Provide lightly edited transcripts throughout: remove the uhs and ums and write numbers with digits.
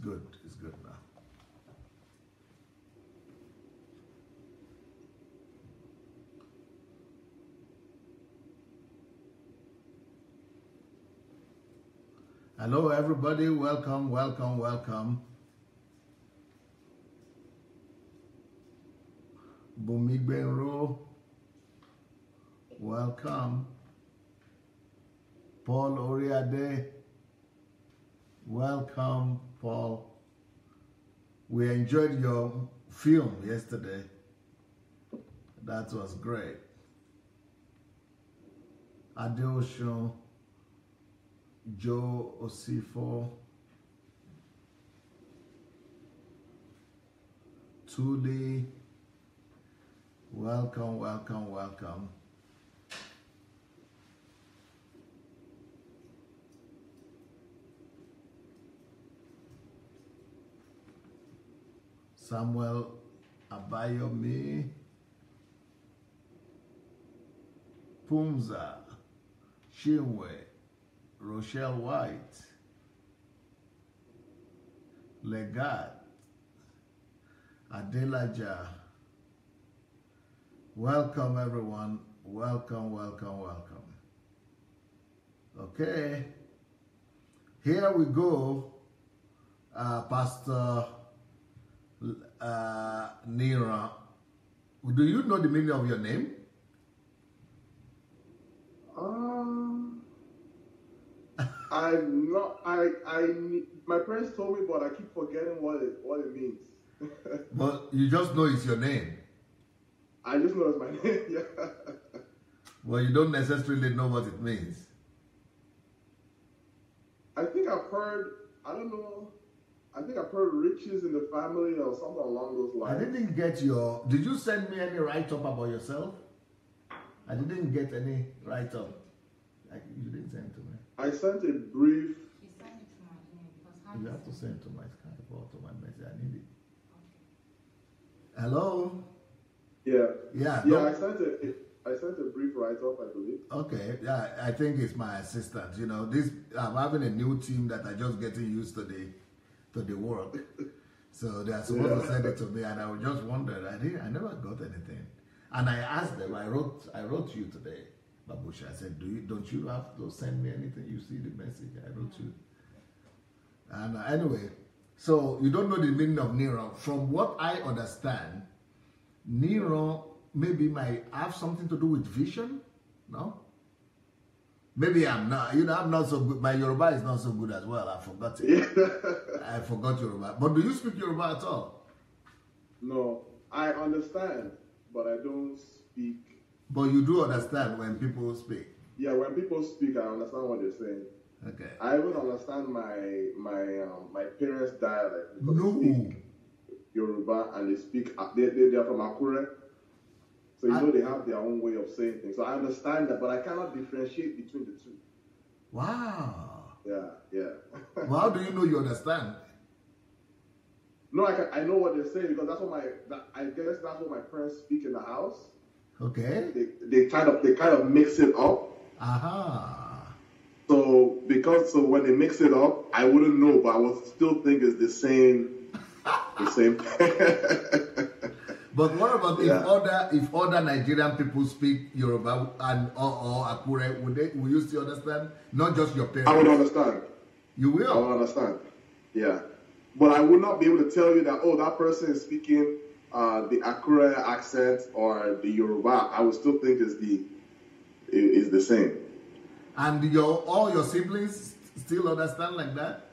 good. It's good now. Hello, everybody. Welcome, welcome, welcome. Bumigbenro, welcome. Paul Oriade, welcome, Paul. We enjoyed your film yesterday. That was great. Adeoshun, Joe Osifo, Tuli, welcome, welcome, welcome. Samuel Abayomi, Pumza, Chinwe, Rochelle White, Legat, Adelaja. Welcome, everyone. Welcome, welcome, welcome. Okay. Here we go. Pastor Niran. Do you know the meaning of your name? I'm not. My parents told me, but I keep forgetting what it means. But you just know it's your name. I just know it's my name. Yeah. Well, you don't necessarily know what it means. I think I've heard. I don't know. I think I've heard riches in the family or something along those lines. I didn't get your. Did you send me any write-up about yourself? I didn't get any write-up. You didn't send it to me. I sent a brief. She sent it to my email because You have to send it to my Skype or to my message. I need it. Okay. Hello? Yeah. Yeah. Yeah, I sent a brief write-up, I believe. Okay. Yeah, I think it's my assistant. You know, I'm having a new team that are just getting used to the work. So they are supposed to send it to me, and I just wondered. I never got anything. And I asked them. I wrote you today, Babusha. I said, don't you have to send me anything? You see the message I wrote you. And anyway, so you don't know the meaning of Niran. From what I understand, Niran maybe might have something to do with vision. No? Maybe I'm not. You know, I'm not so good. My Yoruba is not so good as well. I forgot it. I forgot Yoruba. But do you speak Yoruba at all? No, I understand, but I don't speak. But you do understand when people speak. Yeah, when people speak, I understand what they're saying. Okay. I even understand my parents' dialect because No. they speak Yoruba and they speak. They're from Akure, so you know they have their own way of saying things. So I understand that, but I cannot differentiate between the two. Wow. Yeah. Well, how do you know you understand? No, I know what they're saying because I guess that's what my parents speak in the house. Okay. They kind of mix it up. Aha. So when they mix it up, I wouldn't know, but I would still think it's the same. But what about if other Nigerian people speak Yoruba or Akure, will you still understand? Not just your parents. I would understand. You will? I would understand. Yeah. But I would not be able to tell you that, that person is speaking the Akure accent or the Yoruba. I would still think is the same. And all your siblings still understand like that?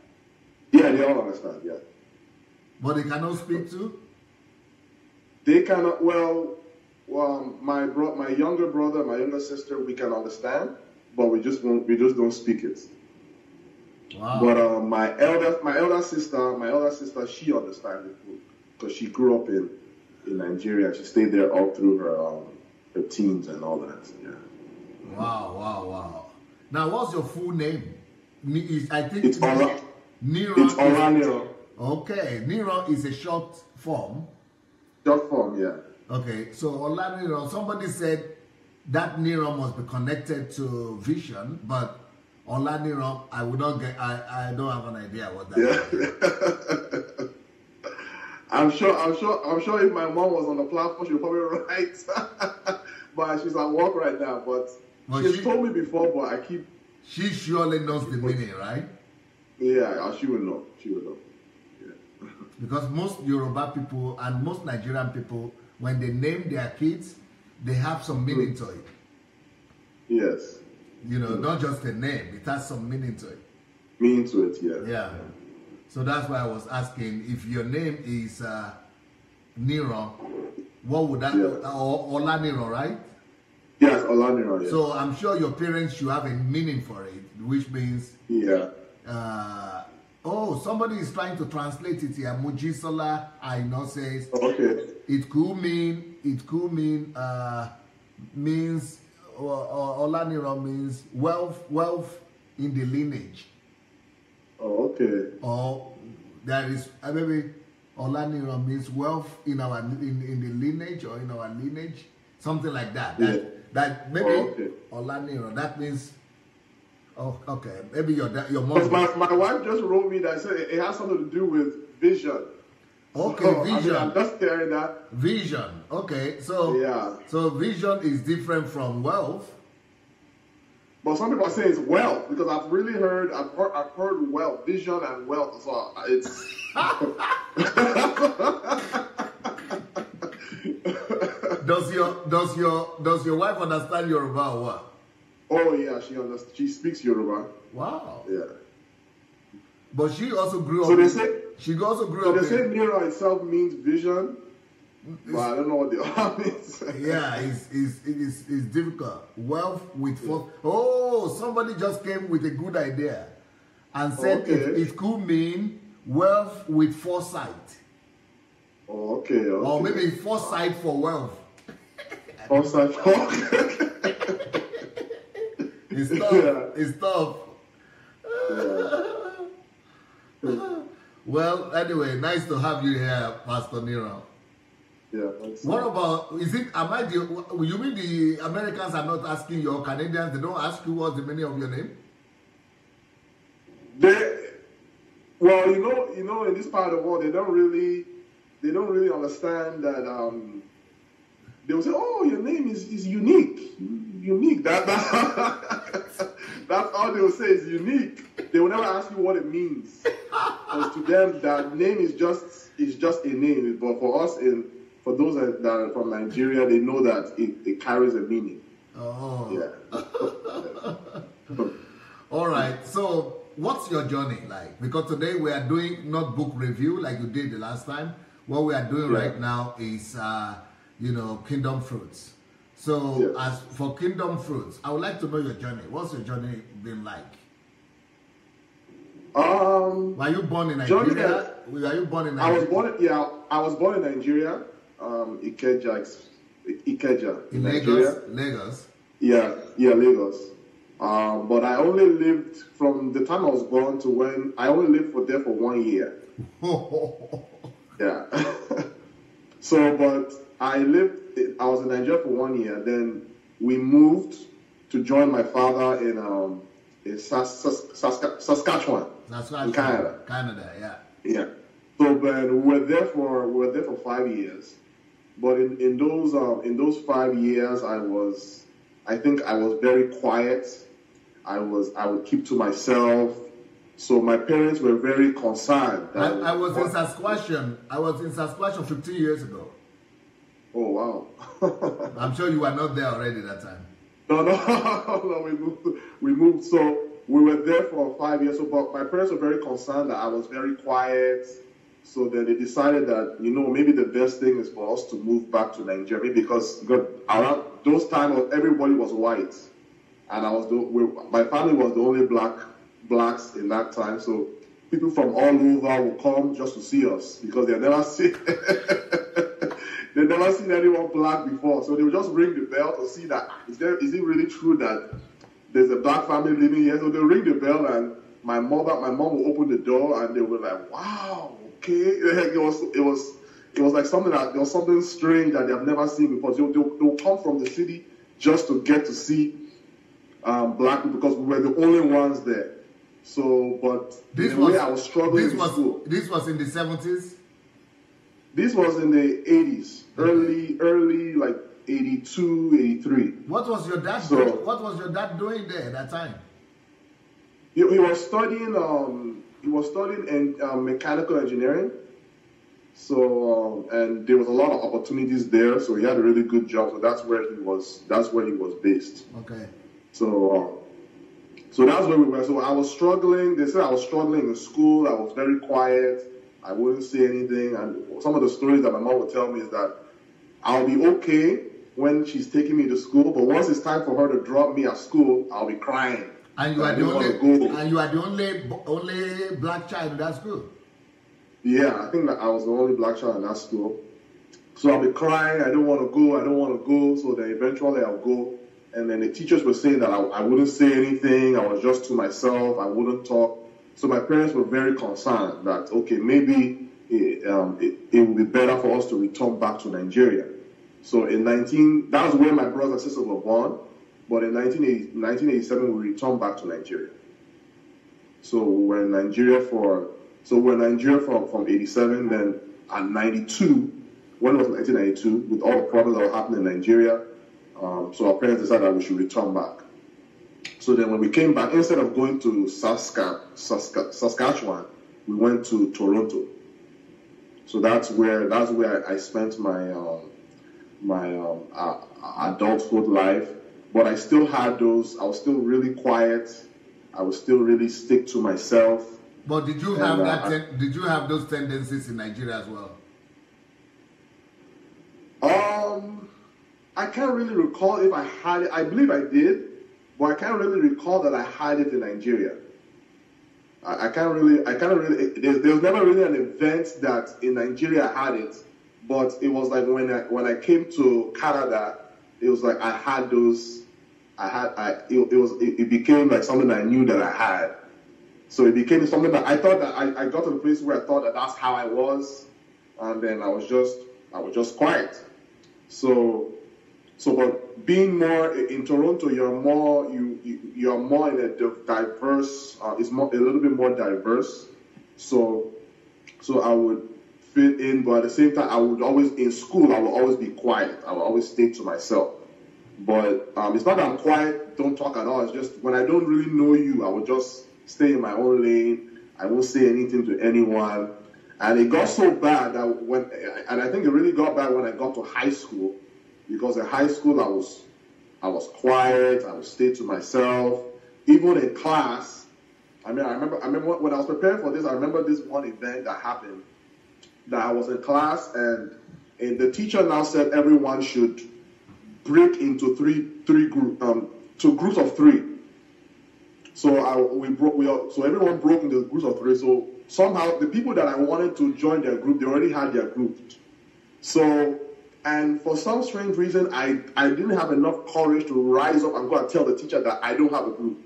Yeah, they all understand, yeah. But they cannot speak too? They cannot, my younger brother, my younger sister, we can understand, but we just don't speak it. Wow. But my elder sister, she understands it because she grew up in Nigeria. She stayed there all through her teens and all that. Yeah. Wow. Now, what's your full name? I think it's Niran. It's Niran. Okay, Niran is a short form. Short form, yeah. Okay, so Olaniran, somebody said that Niran must be connected to vision, but Olaniran, I would not get. I don't have an idea what that is. I'm sure if my mom was on the platform, she would probably write. But she's at work right now. But she's told me before, but I keep. She surely knows the meaning, right? Yeah, she will know. She will know. Yeah. Because most Yoruba people and most Nigerian people, when they name their kids, they have some meaning to it. Yes. You know, not just a name, it has some meaning to it. Meaning to it, yeah. Yeah. So that's why I was asking, if your name is Niran, what would that, or Olaniran, right? Yes, Olaniran, yes. So I'm sure your parents should have a meaning for it, which means, oh, somebody is trying to translate it here. Mujisola Aino says, okay. It could mean, means, Olaniran means wealth in the lineage. Oh, okay. Or there is maybe Olaniran means wealth in our in the lineage or in our lineage, something like that. That maybe Olaniran. That means okay. Maybe your mom. My wife just wrote me that said it has something to do with vision. Okay, so, vision. I'm just hearing that. Vision. Okay, so so vision is different from wealth. But some people are saying it's wealth because I've heard wealth, vision and wealth. So it's. Does your wife understand Yoruba or what? Oh yeah, she speaks Yoruba. Wow. Yeah. But she also grew up. So they say she also grew so up. They say Niran itself means vision. But I don't know what the other means. Yeah, it's difficult. Wealth with force. Oh, somebody just came with a good idea and said it could mean wealth with foresight. Oh, okay. Or maybe foresight for wealth. Foresight for It's tough. Yeah. It's tough. Yeah. Well, anyway, nice to have you here, Pastor Niran. Yeah. What about, you mean the Americans are not asking you, or Canadians, they don't ask you what's the meaning of your name? Well, you know, in this part of the world, they don't really understand that, they will say, oh, your name is unique. Unique. That's all they will say is unique. They will never ask you what it means. Because to them, that name is just a name. But for us, for those that are from Nigeria, they know that it carries a meaning. Oh. Yeah. All right. So, what's your journey like? Because today we are doing not book review like you did the last time. What we are doing right now is, Kingdom Fruits. So, as for Kingdom Fruits, I would like to know your journey. What's your journey been like? Were you born in Nigeria? Were you born in Nigeria? I was born in Nigeria. Ikeja, in Nigeria. Lagos. Yeah, Lagos. But I only lived from the time I was born to when I only lived there for 1 year. Yeah. But I was in Nigeria for 1 year. Then we moved to join my father in Saskatchewan, in Canada. Yeah. So then we were there for 5 years. But in those 5 years, I think I was very quiet. I would keep to myself. So my parents were very concerned. I was in Saskatchewan. I was in Saskatchewan 15 years ago. Oh wow! I'm sure you were not there already that time. No, we moved. So we were there for 5 years. So, but my parents were very concerned that I was very quiet. So then they decided that, maybe the best thing is for us to move back to Nigeria because around those times everybody was white, and my family was the only blacks in that time. So people from all over would come just to see us because they never seen anyone black before. So they would just ring the bell to see that is it really true that there's a black family living here? So they ring the bell and my mom will open the door and they were like, wow. Okay, it was like something there was something strange that they have never seen before. They'll come from the city just to get to see black people because we were the only ones there. So, but this in a way I was struggling in school. This was in the 70s? This was in the 80s, early like 82, 83. What was your dad doing? What was your dad doing there at that time? He was studying. He was studying in mechanical engineering. So and there was a lot of opportunities there. So he had a really good job. So that's where he was. That's where he was based. Okay. So that's where we were. So I was struggling. They said I was struggling in school. I was very quiet. I wouldn't say anything. And some of the stories that my mom would tell me is that I'll be okay when she's taking me to school, but once it's time for her to drop me at school, I'll be crying. And you are the only black child in that school. Yeah, I think that I was the only black child in that school. So I'll be crying. I don't want to go. I don't want to go. So then eventually I'll go. And then the teachers were saying that I wouldn't say anything. I was just to myself. I wouldn't talk. So my parents were very concerned that, okay, maybe it would be better for us to return back to Nigeria. So that was where my brothers and sisters were born. But in 1987, we returned back to Nigeria. So we were in Nigeria from 87, then at 92, when it was 1992, with all the problems that were happening in Nigeria, so our parents decided that we should return back. So then when we came back, instead of going to Saskatchewan, we went to Toronto. So that's where I spent my adulthood life. But I still had those. I was still really quiet. I would still really stick to myself. But did you have did you have those tendencies in Nigeria as well? I can't really recall if I had it. I believe I did, but I can't really recall that I had it in Nigeria. I can't really. There was never really an event that in Nigeria I had it, but it was like when I came to Canada, it was like I had those. It became like something that I knew that I had. So it became something that I thought that I got to the place where I thought that that's how I was, and then I was just quiet. So but being more in Toronto, you're more in a diverse. It's a little bit more diverse. So I would fit in, but at the same time, I would always be quiet. I would always stay to myself. But it's not that I'm quiet, don't talk at all. It's just when I don't really know you, I would just stay in my own lane. I won't say anything to anyone. And it got so bad that I think it really got bad when I got to high school, because in high school I was quiet. I would stay to myself. Even in class, I remember when I was preparing for this. I remember this one event that happened. That I was in class and the teacher now said everyone should break into two groups of three. So everyone broke into groups of three. So somehow the people that I wanted to join their group, they already had their group. So, and for some strange reason, I didn't have enough courage to rise up and go and tell the teacher that I don't have a group.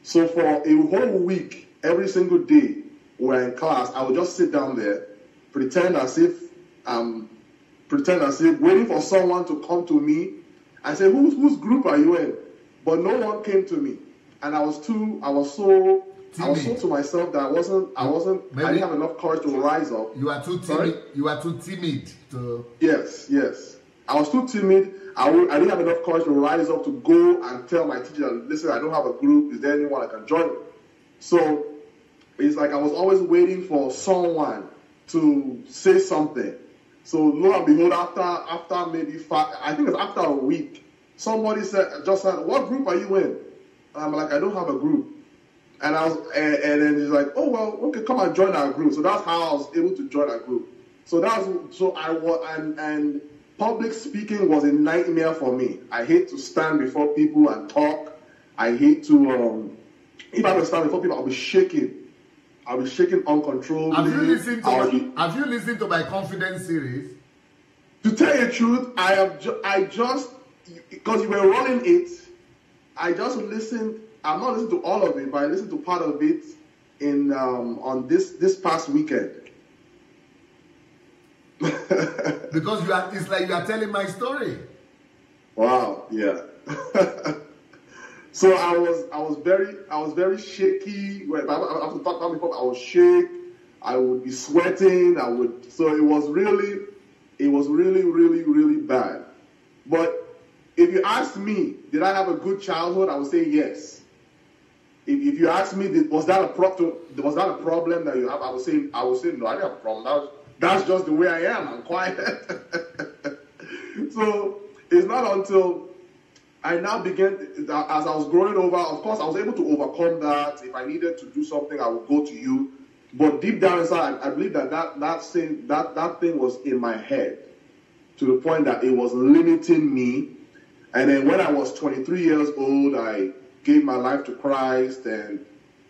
So for a whole week, every single day we're in class, I would just sit down there, pretend as if waiting for someone to come to me and say, whose group are you in? But no one came to me. And I was so to myself that I didn't have enough courage to rise up. You are too timid. Sorry? You are too timid to. Yes. I was too timid. I didn't have enough courage to rise up to go and tell my teacher, listen, I don't have a group. Is there anyone I can join with? So it's like I was always waiting for someone to say something. So lo and behold, after maybe I think it's after a week, somebody said, what group are you in? And I'm like, I don't have a group. And and then he's like, oh well, okay, come and join our group. So that's how I was able to join our group. And public speaking was a nightmare for me. I hate to stand before people and talk. I hate to if I have to stand before people, I'll be shaking. I'll be shaking uncontrollably. Have you listened to my confidence series? To tell you the truth, I just because you were running it, I just listened. I'm not listening to all of it, but I listened to part of it in on this past weekend. Because it's like you are telling my story. Wow, yeah. So I was very shaky. When I have to talk about before, I was shake. I would be sweating. So it was really, really bad. But if you ask me, did I have a good childhood? I would say yes. If you ask me, was that a problem that you have? I would say no. I didn't have a problem. That's just the way I am. I'm quiet. So it's not until I now began, as I was growing over, of course, I was able to overcome that. If I needed to do something, I would go to you. But deep down inside, I believe that thing was in my head to the point that it was limiting me. And then when I was 23 years old, I gave my life to Christ, and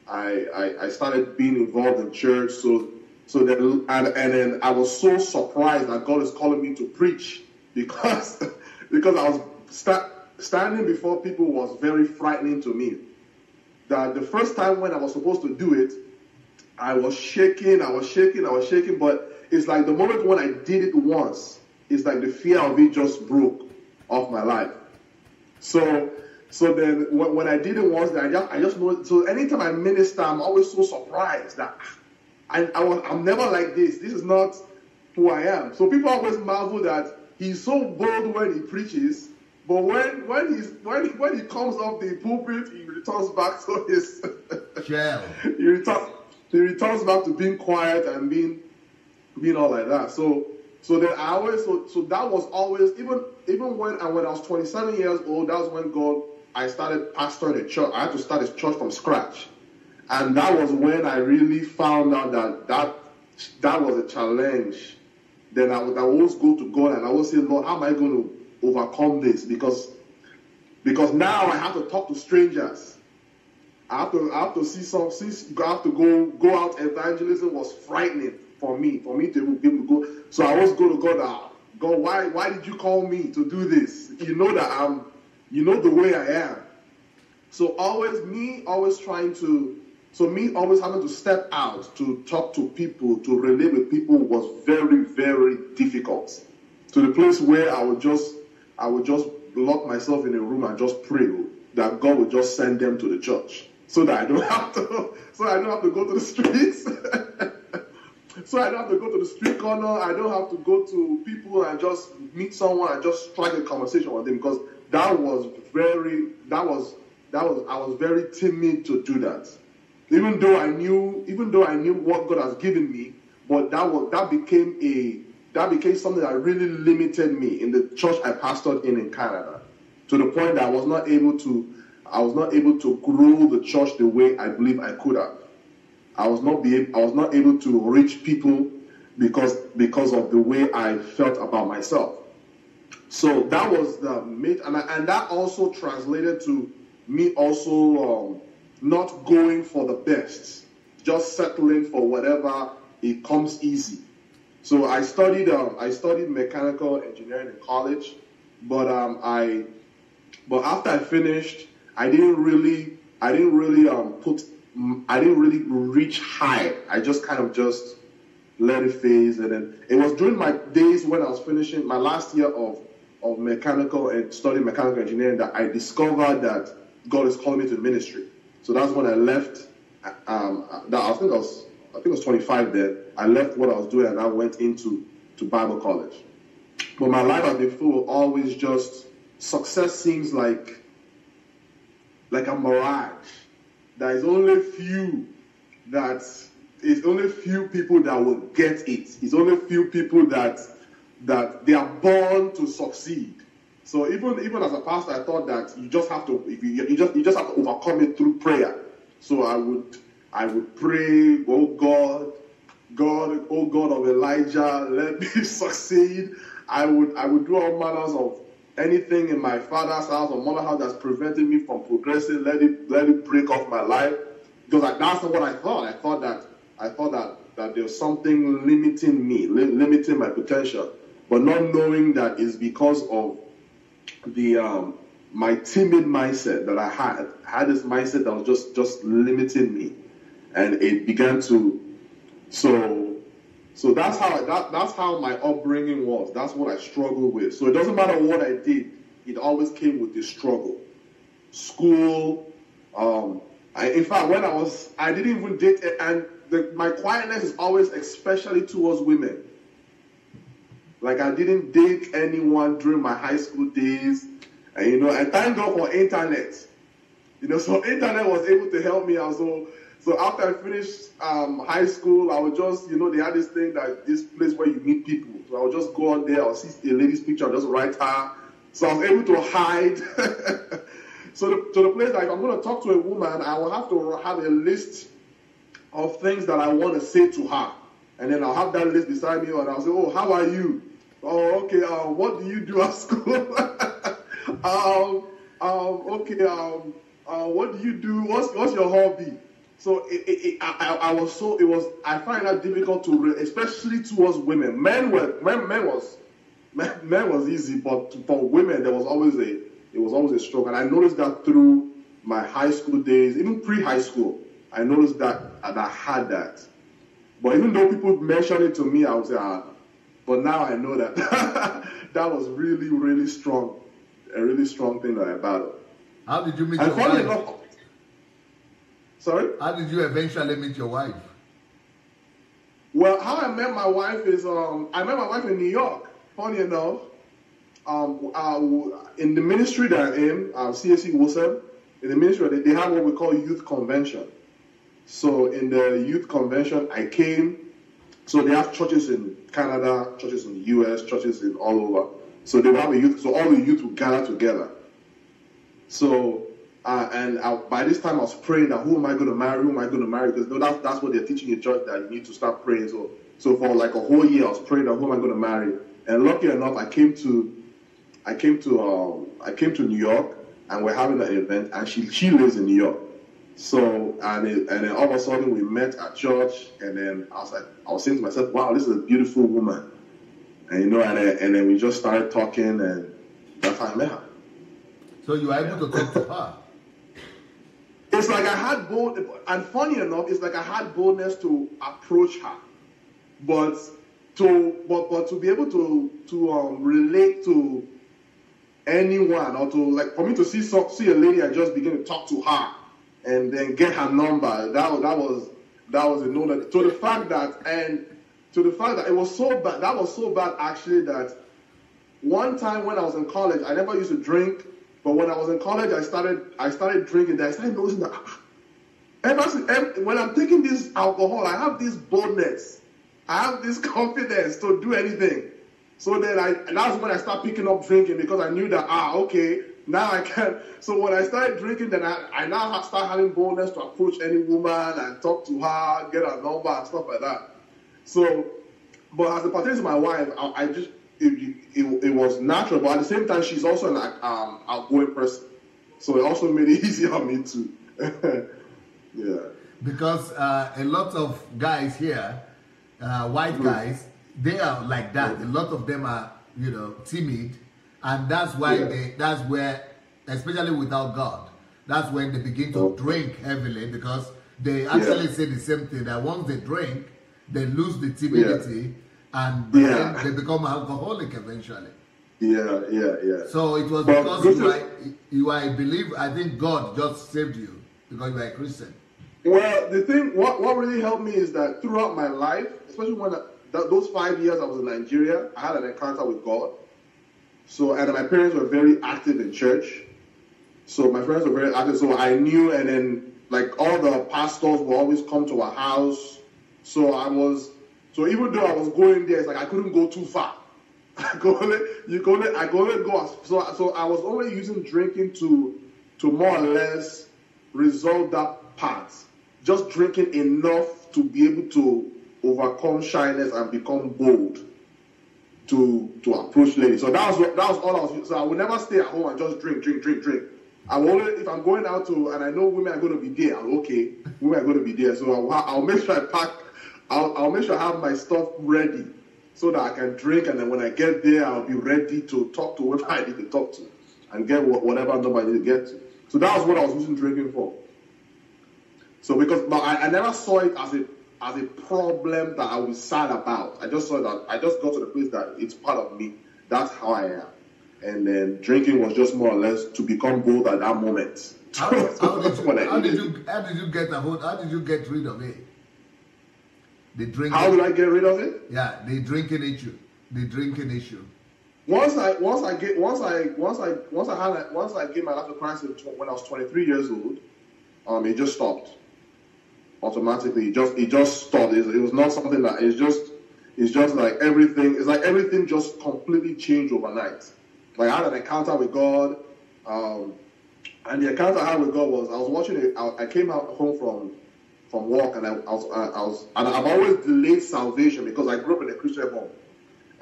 I started being involved in church. So then I was so surprised that God is calling me to preach because I was standing before people was very frightening to me. That the first time when I was supposed to do it, I was shaking, but it's like the moment when I did it once, it's like the fear of it just broke off my life. So then when I did it once, I just know. So anytime I minister, I'm always so surprised that I'm never like this. This is not who I am. So people always marvel that he's so bold when he preaches, but when he comes off the pulpit, he returns back to his shell. He returns back to being quiet and being all like that. So then that was always, even when I was 27 years old, that was when I started pastoring a church. I had to start a church from scratch. And that was when I really found out that was a challenge. Then I would always go to God and I would say, Lord, how am I going to overcome this? Because now I have to talk to strangers. I have to go out. Evangelism was frightening for me to be able to go. So I always go to God. God, why did you call me to do this? You know that the way I am. So always having to step out to talk to people, to relate with people was very, very difficult. To the place where I would just lock myself in a room and just pray that God would just send them to the church. So that I don't have to go to the streets. So I don't have to go to the street corner. I don't have to go to people and just meet someone and just strike a conversation with them, because I was very timid to do that. Even though I knew what God has given me, but that became something that really limited me in the church I pastored in Canada, to the point that I was not able to grow the church the way I believe I could have. I was not able to reach people because of the way I felt about myself. So that was the and that also translated to me also not going for the best, just settling for whatever it comes easy. So I studied mechanical engineering in college, but after I finished, I didn't really reach high. I just kind of just let it phase, and then it was during my days when I was finishing my last year of mechanical and studying mechanical engineering that I discovered that God is calling me to ministry. So that's when I left. I think I was 25 then. I left what I was doing and I went into Bible college. But my life has been full of always just success seems like a mirage. There is only few people that will get it. It's only few people that they are born to succeed. So even as a pastor, I thought that you just have to you just have to overcome it through prayer. So I would pray, oh God, oh God of Elijah, let me succeed. I would do all manners of anything in my father's house or mother's house that's preventing me from progressing. Let it break off my life, because that's not what I thought. I thought that there's something limiting me, limiting my potential, but not knowing that it's because of the my timid mindset that I had. I had this mindset that was just limiting me, and it began to So that's how my upbringing was. That's what I struggled with. So it doesn't matter what I did, it always came with this struggle. school. In fact, when I didn't even date, and my quietness is always especially towards women. Like I didn't date anyone during my high school days, and and thank God for internet. So internet was able to help me out. So after I finished high school, I would just, they had this thing this place where you meet people. So I would just go on there, I'll see a lady's picture, I'll just write her. So I was able to hide. So the place that if I'm going to talk to a woman, I will have to have a list of things that I want to say to her. And then I'll have that list beside me, and I'll say, oh, how are you? Oh, okay, what do you do at school? Okay, what do you do? What's your hobby? So I find that difficult to, especially towards women. Men was easy, but for women there was always a struggle. And I noticed that through my high school days, even pre-high school, I noticed that I had that. But even though people mention it to me, I would say, but now I know that that was really, really strong, a really strong thing that I battled. How did you meet your wife? Sorry? How did you eventually meet your wife? Well, how I met my wife is, I met my wife in New York, funny enough. In the ministry that I'm in, CSC Wilson, in the ministry, they have what we call youth convention. So in the youth convention, I came. So they have churches in Canada, churches in the US, churches in all over. So they have a youth, so all the youth will gather together. So, by this time I was praying that who am I going to marry? Who am I going to marry? Because that's what they're teaching in church, that you need to start praying. So for like a whole year I was praying that who am I going to marry? And lucky enough, I came to New York, and we're having an event, and she lives in New York. So and then all of a sudden we met at church, and then I was saying to myself, wow, this is a beautiful woman, and and then we just started talking, and that's how I met her. So you were able to talk to her. It's like I had and funny enough, it's like I had boldness to approach her, but to be able to relate to anyone, or to, like, for me to see a lady and just begin to talk to her and then get her number, that was a no. To the fact that it was so bad, that was so bad actually, that one time when I was in college, I never used to drink, but when I was in college, I started drinking. Then I started noticing that when I'm taking this alcohol, I have this boldness, I have this confidence to do anything. So then that's when I started picking up drinking, because I knew that, okay, now I can. So when I started drinking, then I now start having boldness to approach any woman and talk to her, get her number and stuff like that. So, but as it pertains to my wife, it was natural, but at the same time, she's also an outgoing person. So it also made it easier on me too. Yeah. Because a lot of guys here, white guys, they are like that. A lot of them are, timid, and that's why that's where, especially without God, that's when they begin to drink heavily, because they actually say the same thing, that once they drink, they lose the timidity, and then they become alcoholic eventually. Yeah. So it was because you are a believer. I think God just saved you because you are a Christian. Well, the thing, what really helped me is that throughout my life, especially when those 5 years I was in Nigeria, I had an encounter with God. So, and my parents were very active in church. So my parents were very active. So I knew, and then like all the pastors would always come to our house. So even though I was going there, it's like I couldn't go too far. I could only go. So I was only using drinking to more or less resolve that part. Just drinking enough to be able to overcome shyness and become bold to approach ladies. So that was all I was. So I would never stay at home and just drink. I will only, if I'm going out and I know women are going to be there, okay, women are going to be there. So I'll make sure I pack. I'll make sure I have my stuff ready so that I can drink, and then when I get there, I'll be ready to talk to whoever I need to talk to and get whatever number I need to get to. So that was what I was using drinking for. So but I never saw it as a problem that I was sad about. I just saw that I just got to the place that it's part of me. That's how I am. and then drinking was just more or less to become bold at that moment. How did you get rid of it? The drinking. How did I get rid of it? Yeah, the drinking issue. The drinking issue. Once I gave my life to Christ when I was 23 years old, it just stopped automatically. It just stopped. It was not something that it's just like everything. It's like everything just completely changed overnight. Like I had an encounter with God, and the encounter I had with God was I was watching it. I came home from work, and I've always delayed salvation because I grew up in a Christian home.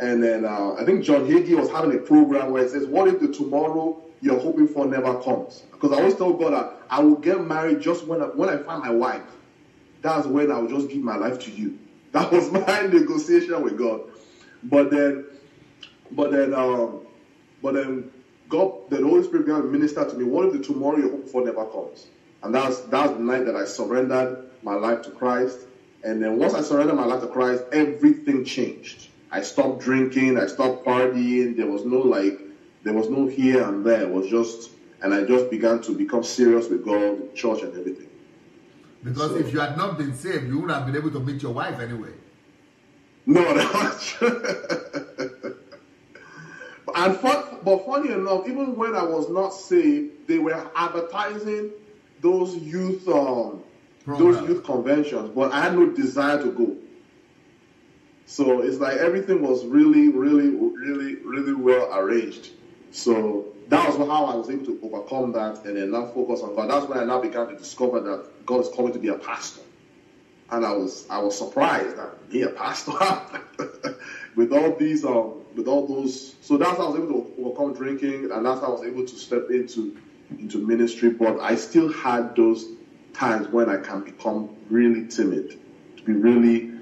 And then I think John Hagee was having a program where it says, what if the tomorrow you're hoping for never comes? Because I always tell God that I will get married just when I find my wife. That's when I will just give my life to you. That was my negotiation with God. But then God, the Holy Spirit began to minister to me. What if the tomorrow you're hoping for never comes? And that's the night that I surrendered my life to Christ. And then once I surrendered my life to Christ, everything changed. I stopped drinking, I stopped partying, there was no here and there. It was just, and I just began to become serious with God, church and everything. Because if you had not been saved, you wouldn't have been able to meet your wife anyway. No, that's not true. But funny enough, even when I was not saved, they were advertising those youth conventions, but I had no desire to go. So it's like everything was really, really, really, really well arranged. So that was how I was able to overcome that and then now focus on God. That's when I now began to discover that God is calling to be a pastor. And I was surprised that be a pastor with all those. So that's how I was able to overcome drinking, and that's how I was able to step into ministry. But I still had those times when I can become really timid, to be really.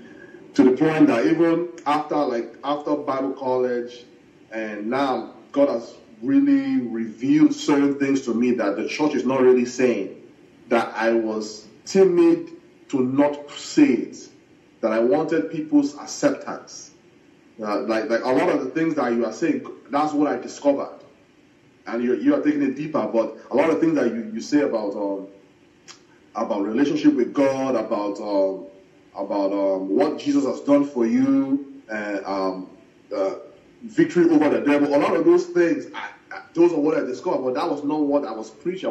To the point that even after Bible college, and now God has really revealed certain things to me that the church is not really saying, that I was timid to not say it, that I wanted people's acceptance. Like a lot of the things that you are saying, that's what I discovered. And you are taking it deeper, but a lot of things that you say about relationship with God, about what Jesus has done for you, and victory over the devil. A lot of those things, those are what I discovered, but that was not what I was preaching.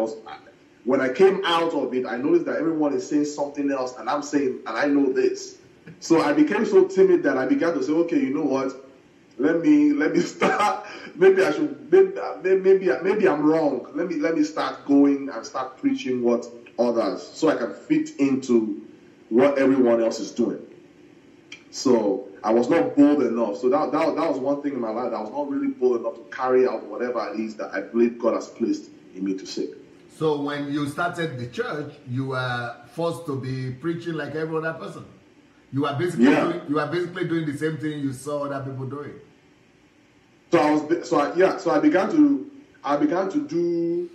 When I came out of it, I noticed that everyone is saying something else, and I'm saying, and I know this. So I became so timid that I began to say, okay, you know what? Let me start. Maybe I should. Maybe I'm wrong. Let me start going and start preaching what others, so I can fit into what everyone else is doing. So I was not bold enough. So that was one thing in my life. I was not really bold enough to carry out whatever it is that I believe God has placed in me to say. So when you started the church, you were forced to be preaching like every other person. You were basically doing the same thing you saw other people doing. So I began to do.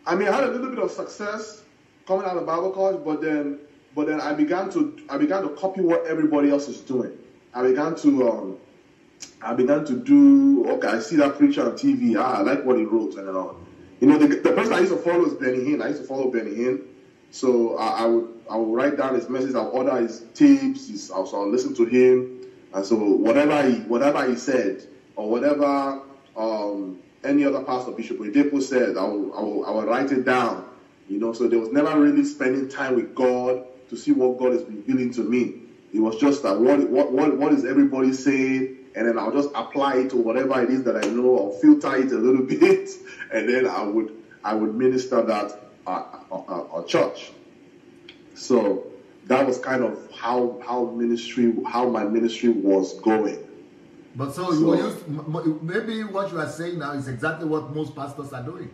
I mean, I had a little bit of success coming out of Bible college, but then I began to copy what everybody else is doing. I began to do. Okay, I see that preacher on TV. I like what he wrote, and you know, the person I used to follow is Benny Hinn. I used to follow Benny Hinn, so I would write down his message. I'll order his tapes. I'll listen to him, and so whatever he said, or whatever any other pastor, Bishop Oyedepo said, I will write it down. You know, so there was never really spending time with God to see what God is revealing to me. It was just that what is everybody saying, and then I'll just apply it to whatever it is that I know, or filter it a little bit, and then I would minister that at church. So that was kind of how my ministry was going. But maybe what you are saying now is exactly what most pastors are doing.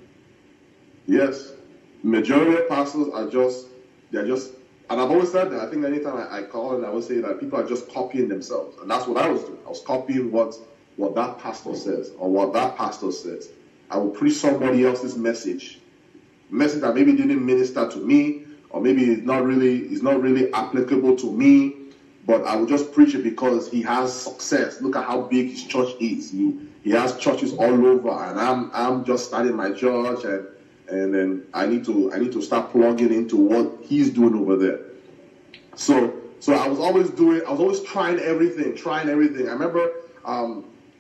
Yes. Majority of pastors they're just, and I've always said that. I think anytime I call and I would say that people are just copying themselves, and that's what I was doing. I was copying what that pastor says or what that pastor says. I would preach somebody else's message that maybe didn't minister to me, or maybe it's not really applicable to me, but I would just preach it because he has success. Look at how big his church is. he has churches all over, and I'm just starting my church, and then I need to start plugging into what he's doing over there. So I was always trying everything. I remember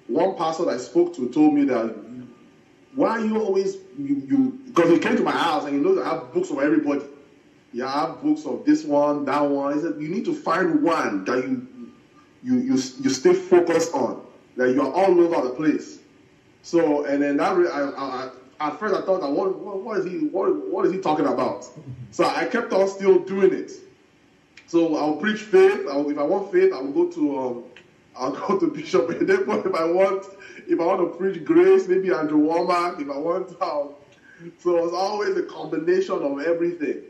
one pastor that I spoke to told me that, why are you always, because he came to my house and he knows I have books of everybody. Yeah, I have books of this one, that one. He said, you need to find one that you stay focused on, that you're all over the place. So, and then that, at first I thought, that, what is he talking about? So I kept on still doing it. So I'll preach faith. If I want faith, I'll go to Bishop. And then if I want to preach grace, maybe Andrew Womack. If I want, so it's always a combination of everything.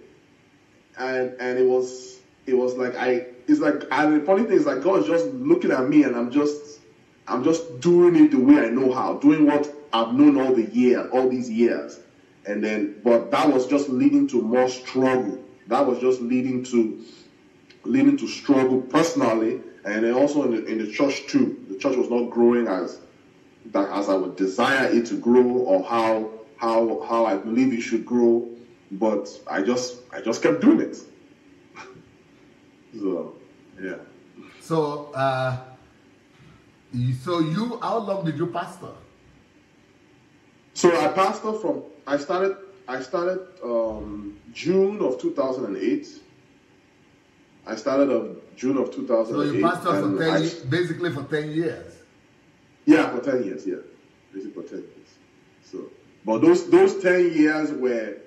And it was like and the funny thing is, like, God is just looking at me, and I'm just doing it the way I know how, doing what I've known all these years. And then, but that was just leading to more struggle. That was just leading to struggle personally, and then also in the church too. The church was not growing as I would desire it to grow, or how I believe it should grow. But I just kept doing it. So yeah. So how long did you pastor? So I started June of 2008. I started June of 2008. So you pastored basically for 10 years. Yeah, for 10 years. Yeah, basically for 10 years. So, but those 10 years were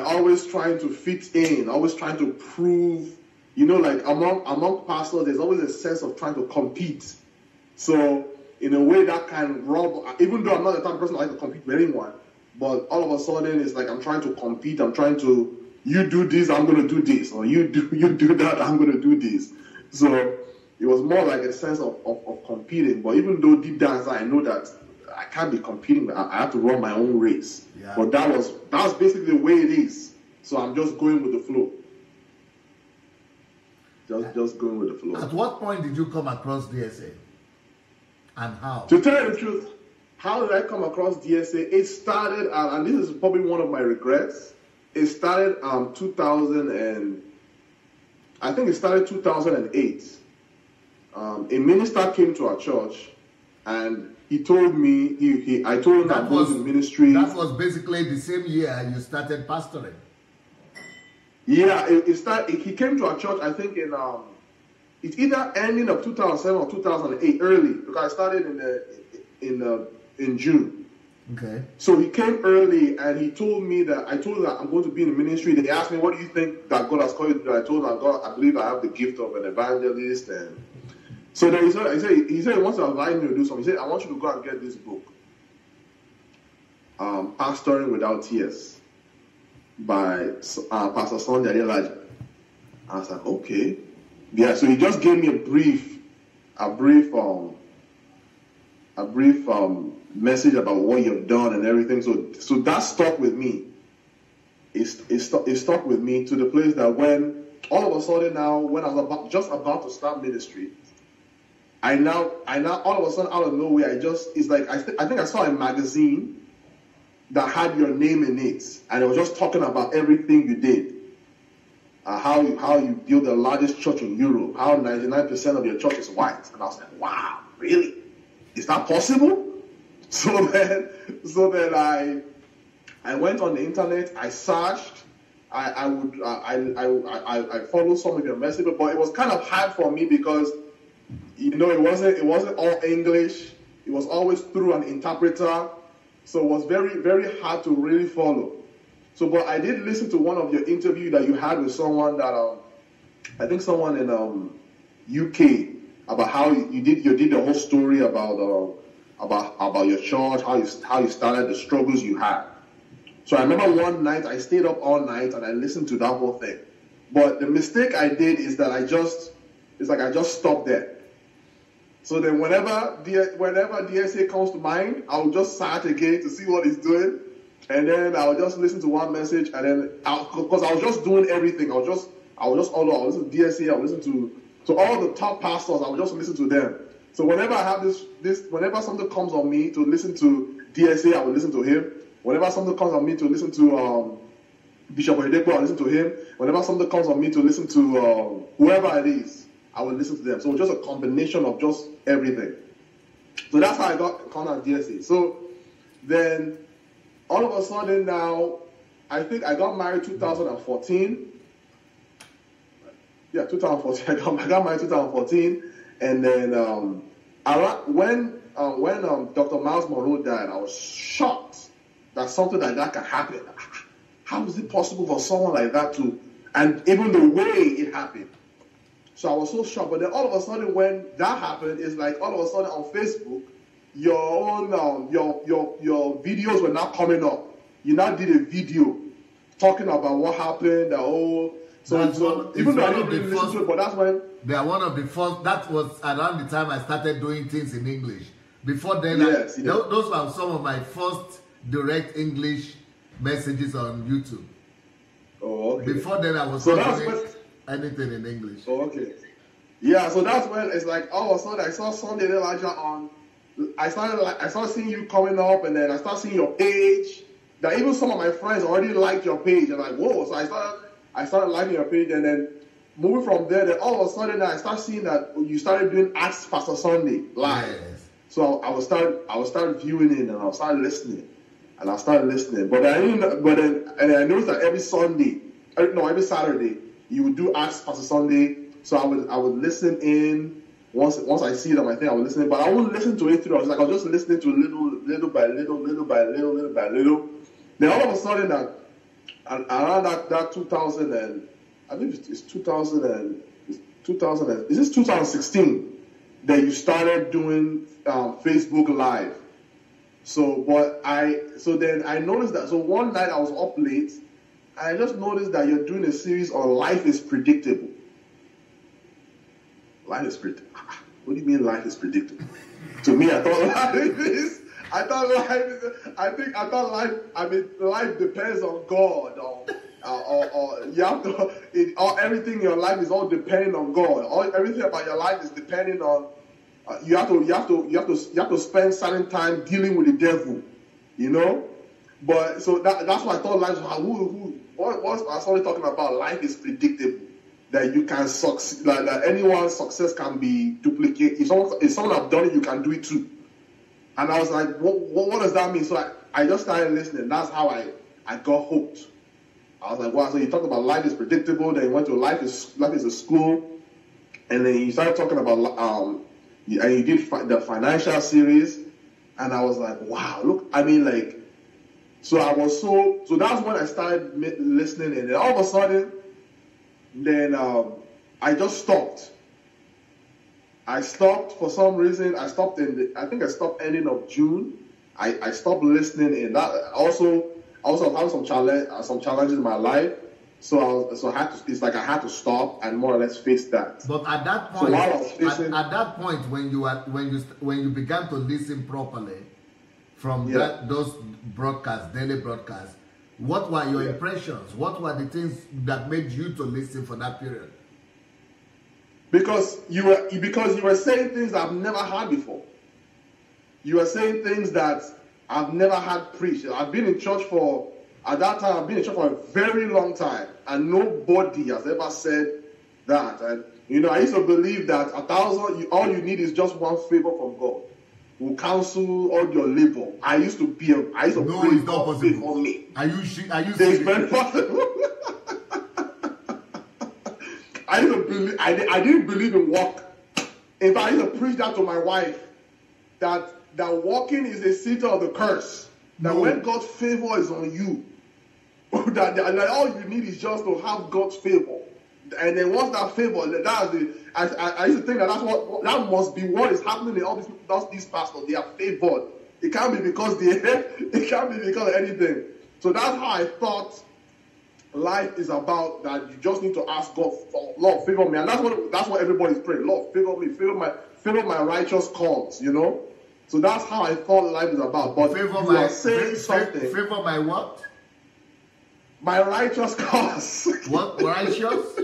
always trying to fit in, always trying to prove. You know, like among pastors, there's always a sense of trying to compete. So in a way, that can rob. Even though I'm not the type of person that likes to compete with anyone, but all of a sudden it's like I'm trying to compete. I'm trying to. You do this, I'm going to do this, or you do that, I'm going to do this. So it was more like a sense of competing. But even though deep down inside I know that I can't be competing, I have to run my own race. Yeah. But that was basically the way it is. So I'm just going with the flow. Just going with the flow. At what point did you come across DSA? And how? To tell you the truth, how did I come across DSA? It started, and this is probably one of my regrets. It started 2008. A minister came to our church, and he told me, I told him that I was in ministry. That was basically the same year you started pastoring. Yeah, he came to our church, I think it's either ending of 2007 or 2008, early, because I started in June. Okay. So he came early, and I told him that I'm going to be in the ministry. They asked me, what do you think that God has called you to do? I told him, God, I believe I have the gift of an evangelist. And so then he said he wants to invite me to do something. He said, I want you to go and get this book, Pastoring Without Tears, by Pastor Sunday Adelaja. I was like, okay. Yeah, so he just gave me a brief message about what you've done and everything. So that stuck with me. It stuck with me to the place that when all of a sudden now, when I was just about to start ministry, I now all of a sudden out of nowhere, I think I saw a magazine that had your name in it, and it was just talking about everything you did. How you built the largest church in Europe, how 99% of your church is white. And I was like, wow, really? Is that possible? So then I went on the internet, I searched, I followed some of your messages, but it was kind of hard for me because, you know, it wasn't all English. It was always through an interpreter. So it was very, very hard to really follow. So, but I did listen to one of your interviews that you had with someone that, I think someone in UK, about how you did the whole story about your church, how you started, the struggles you had. So I remember one night I stayed up all night and I listened to that whole thing. But the mistake I did is that I just stopped there. So then whenever DSA comes to mind, I'll just search again to see what he's doing. And then I'll just listen to one message, and then because I was just doing everything, I was just I'll listen to DSA, I'll listen to all the top pastors, I'll just listen to them. So whenever I have whenever something comes on me to listen to DSA, I will listen to him. Whenever something comes on me to listen to Bishop Oyedepo, I listen to him. Whenever something comes on me to listen to whoever it is, I will listen to them. So it's just a combination of just everything. So that's how I got contact DSA. So then all of a sudden now, I think I got married 2014. Yeah, 2014. I got married 2014, and then when Dr. Miles Monroe died, I was shocked that something like that can happen. How is it possible for someone like that to, and even the way it happened? So I was so shocked. But then all of a sudden, when that happened, it's like all of a sudden on Facebook, your own your videos were now coming up. You now did a video talking about what happened. Even though I didn't really listen to it, but that's when they are one of the first. That was around the time I started doing things in English. Before then, yes, those were some of my first direct English messages on YouTube. Oh, okay. Before then, I was not doing anything in English. Oh, okay. Yeah, so that's when it's like all of a sudden I saw Sunday Adelaja on. I started seeing you coming up, and then I started seeing your page. That even some of my friends already liked your page. And like, whoa! So I started liking your page, and then moving from there, then all of a sudden I started seeing that you started doing Ask Pastor Sunday live. Yes. So I would start viewing it, and I would start listening, and I started listening. But I noticed that every Saturday you would do Ask Pastor Sunday. So I would listen in. Once I see them, I think I would listen in, but I wouldn't listen to it through. I was just listening to little by little. Then all of a sudden, around that 2000 and I think it's 2000 is this 2016 that you started doing Facebook Live. So then I noticed that. So one night I was up late, and I just noticed that you're doing a series on life is predictable. Life is predictable. What do you mean life is predictable? To me, I thought life is. Life depends on God, or you have to. Everything in your life is all depending on God. Everything about your life is depending on. You have to spend certain time dealing with the devil, you know. But so that's why I thought life. What I started talking about, life is predictable. That you can succeed, that anyone's success can be duplicated. If someone have done it, you can do it too. And I was like, what does that mean? So I just started listening. That's how I got hooked. I was like, wow. So you talked about life is predictable. Then you went to life is a school, and then you started talking about and you did the financial series, and I was like, wow. Look, I mean, like, so that's when I started listening, and then all of a sudden. Then I just stopped. I stopped for some reason. I stopped I think I stopped ending of June. I stopped listening, and that also having some challenges in my life. So I had to. It's like I had to stop and more or less face that. But at that point, at that point, when you began to listen properly from those broadcasts, daily broadcasts. What were your impressions? What were the things that made you to listen for that period? Because you were saying things I've never heard before. You were saying things that I've never had preached. I've been in church for a very long time, and nobody has ever said that. And I used to believe that all you need is just one favor from God. Will cancel all your labor. I used to pray God for me. Are you it's very possible. I didn't believe in work. In fact, I used to preach that to my wife that walking is a symptom of the curse. That when God's favor is on you, that all you need is just to have God's favor. And then once that favor, I used to think that must be what is happening in all these pastors. They are favored. It can't be because of anything. So that's how I thought life is about. That you just need to ask God for Lord, favor me, and that's what everybody's praying. Lord, favor me, favor my righteous cause. So that's how I thought life is about. But favor my what? My righteous cause. What righteous?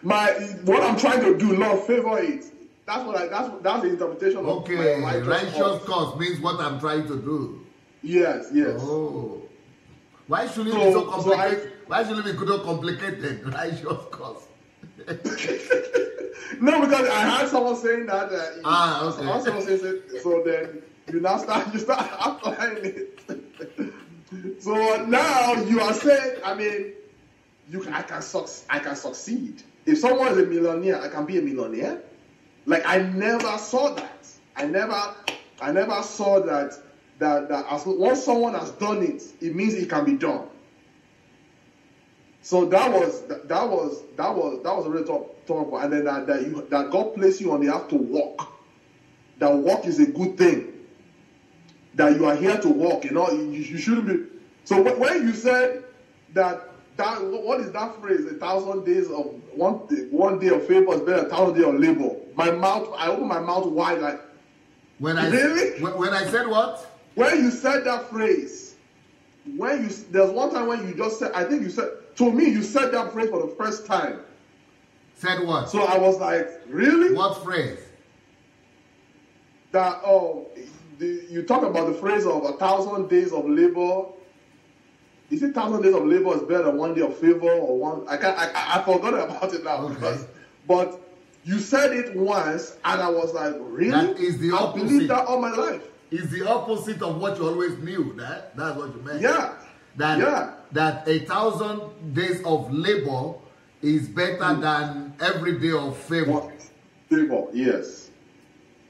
What I'm trying to do, Lord, favor it. that's the interpretation of Okay, my righteous cause means what I'm trying to do. Yes. Oh. Why should it be so complicated? Why should it be so complicated? Righteous cause. No, because I heard someone saying that. Okay. Someone says it, so then you start applying it. So now you are saying, I mean, I can succeed. If someone is a millionaire, I can be a millionaire. Like I never saw that. I never saw that as once someone has done it, it means it can be done. So that was a really tough. And then that God placed you on the earth to walk. That walk is a good thing. That you are here to walk. You shouldn't be. So when you said that what is that phrase? 1,000 days of one day of favor is better than 1,000 days of labor. I opened my mouth wide like. When I said what? When you said that phrase, there's one time when you just said, I think you said, to me, you said that phrase for the first time. Said what? So I was like, really? What phrase? That, you talk about the phrase of 1,000 days of labor. Is it 1,000 days of labor is better than 1 day of favor or one? I forgot about it now. Okay. But you said it once, and I was like, really? That is the opposite. I believed that all my life. It's the opposite of what you always knew. That's what you meant. Yeah. That 1,000 days of labor is better than every day of favor. Favor, yes.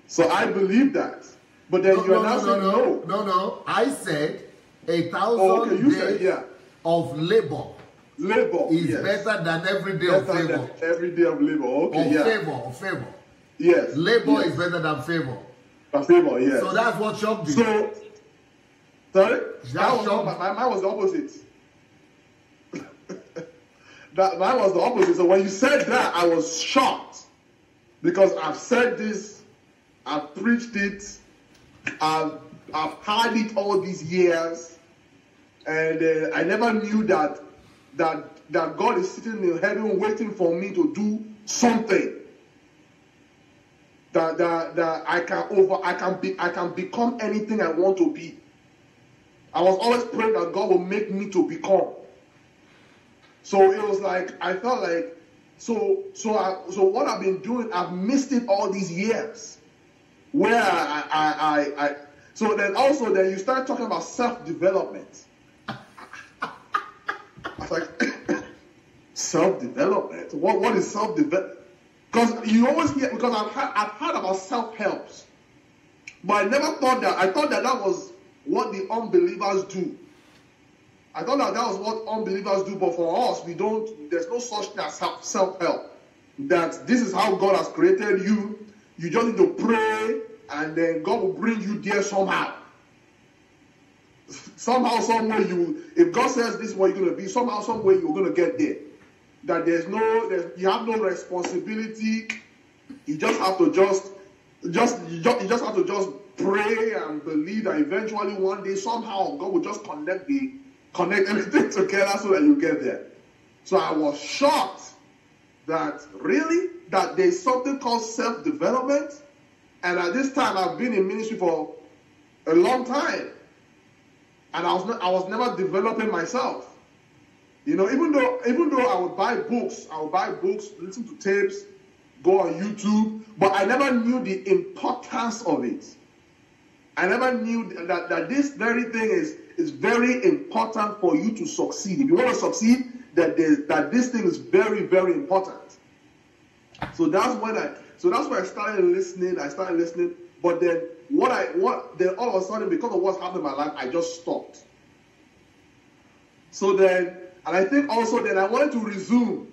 So I believe that. But then you're not saying no. No. I said 1,000 days of labor. Is better than every day of favor. Every day of labor. Okay, Of favor. Yes. Labor is better than favor. Favor, yes. So that's what shocked you. So, sorry? Mine was the opposite. Mine was the opposite. So when you said that, I was shocked. Because I've said this, I've preached it, I've had it all these years, and I never knew that God is sitting in heaven waiting for me to do something. That I can become anything I want to be. I was always praying that God will make me to become. So it was like I felt like so what I've been doing, I've missed it all these years. Where I so then also then you start talking about self-development. I was like self-development? What is self-development? Because you always hear, because I've heard about self-helps, but I never thought that. I thought that was what the unbelievers do. I thought that was what unbelievers do, but for us, there's no such thing as self-help. That this is how God has created you. You just need to pray, and then God will bring you there somehow. Somehow, somewhere if God says this is what you're going to be, somehow, somewhere you're going to get there. That you have no responsibility. You just have to have to pray and believe that eventually one day somehow God will just connect everything together so that you get there. So I was shocked that there's something called self-development, and at this time I've been in ministry for a long time, and I was never developing myself. Even though I would buy books, listen to tapes, go on YouTube, but I never knew the importance of it. I never knew that this very thing is very important for you to succeed. If you want to succeed, that this thing is very, very important. So that's when I started listening. But then then all of a sudden, because of what's happened in my life, I just stopped. So then. And I think also that I wanted to resume.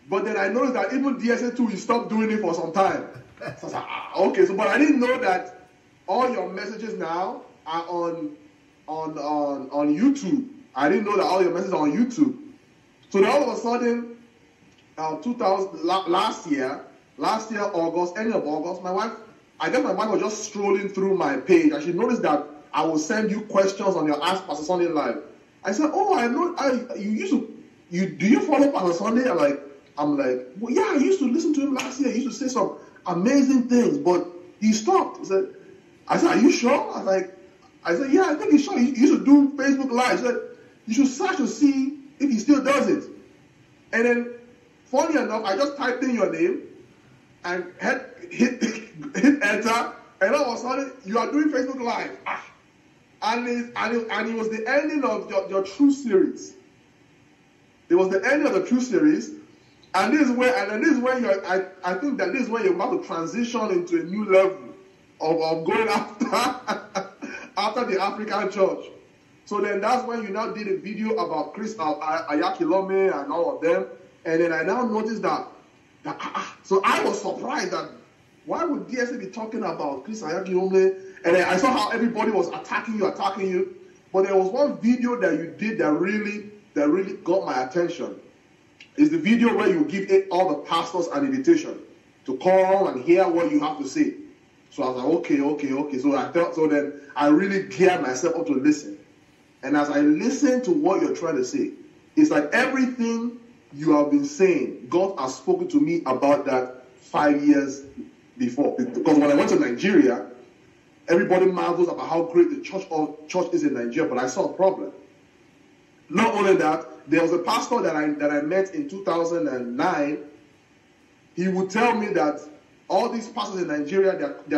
But then I noticed that even DSA2, you stopped doing it for some time. So I was like, okay. But I didn't know that all your messages now are on YouTube. I didn't know that all your messages are on YouTube. So then all of a sudden, last year, August, end of August, my wife was just strolling through my page, and she noticed that I will send you questions on your Ask Pastor Sunday Live. I said, I know. Do you follow Pastor Sunday? I'm like, well, yeah, I used to listen to him last year. I used to say some. amazing things, but he stopped. I said, are you sure? I said, yeah, I think he's sure. He used to do Facebook Live. He said, you should search to see if he still does it. And then, funny enough, I just typed in your name and hit enter, and all of a sudden, you are doing Facebook Live. And it was the ending of your True series. It was the ending of the True series. And this is where, I think that this is when you're about to transition into a new level of going after the African church. So then that's when you now did a video about Chris Ayakilome and all of them. And then I now noticed that so I was surprised that why would DSA be talking about Chris Ayakilome? And then I saw how everybody was attacking you. But there was one video that you did that really got my attention. It's the video where you give all the pastors an invitation to come and hear what you have to say. So I was like, okay. So then I really geared myself up to listen. And as I listen to what you're trying to say, it's like everything you have been saying, God has spoken to me about that 5 years before. Because when I went to Nigeria, everybody marvels about how great the church is in Nigeria, but I saw a problem. Not only that, there was a pastor that I met in 2009. He would tell me that all these pastors in Nigeria, they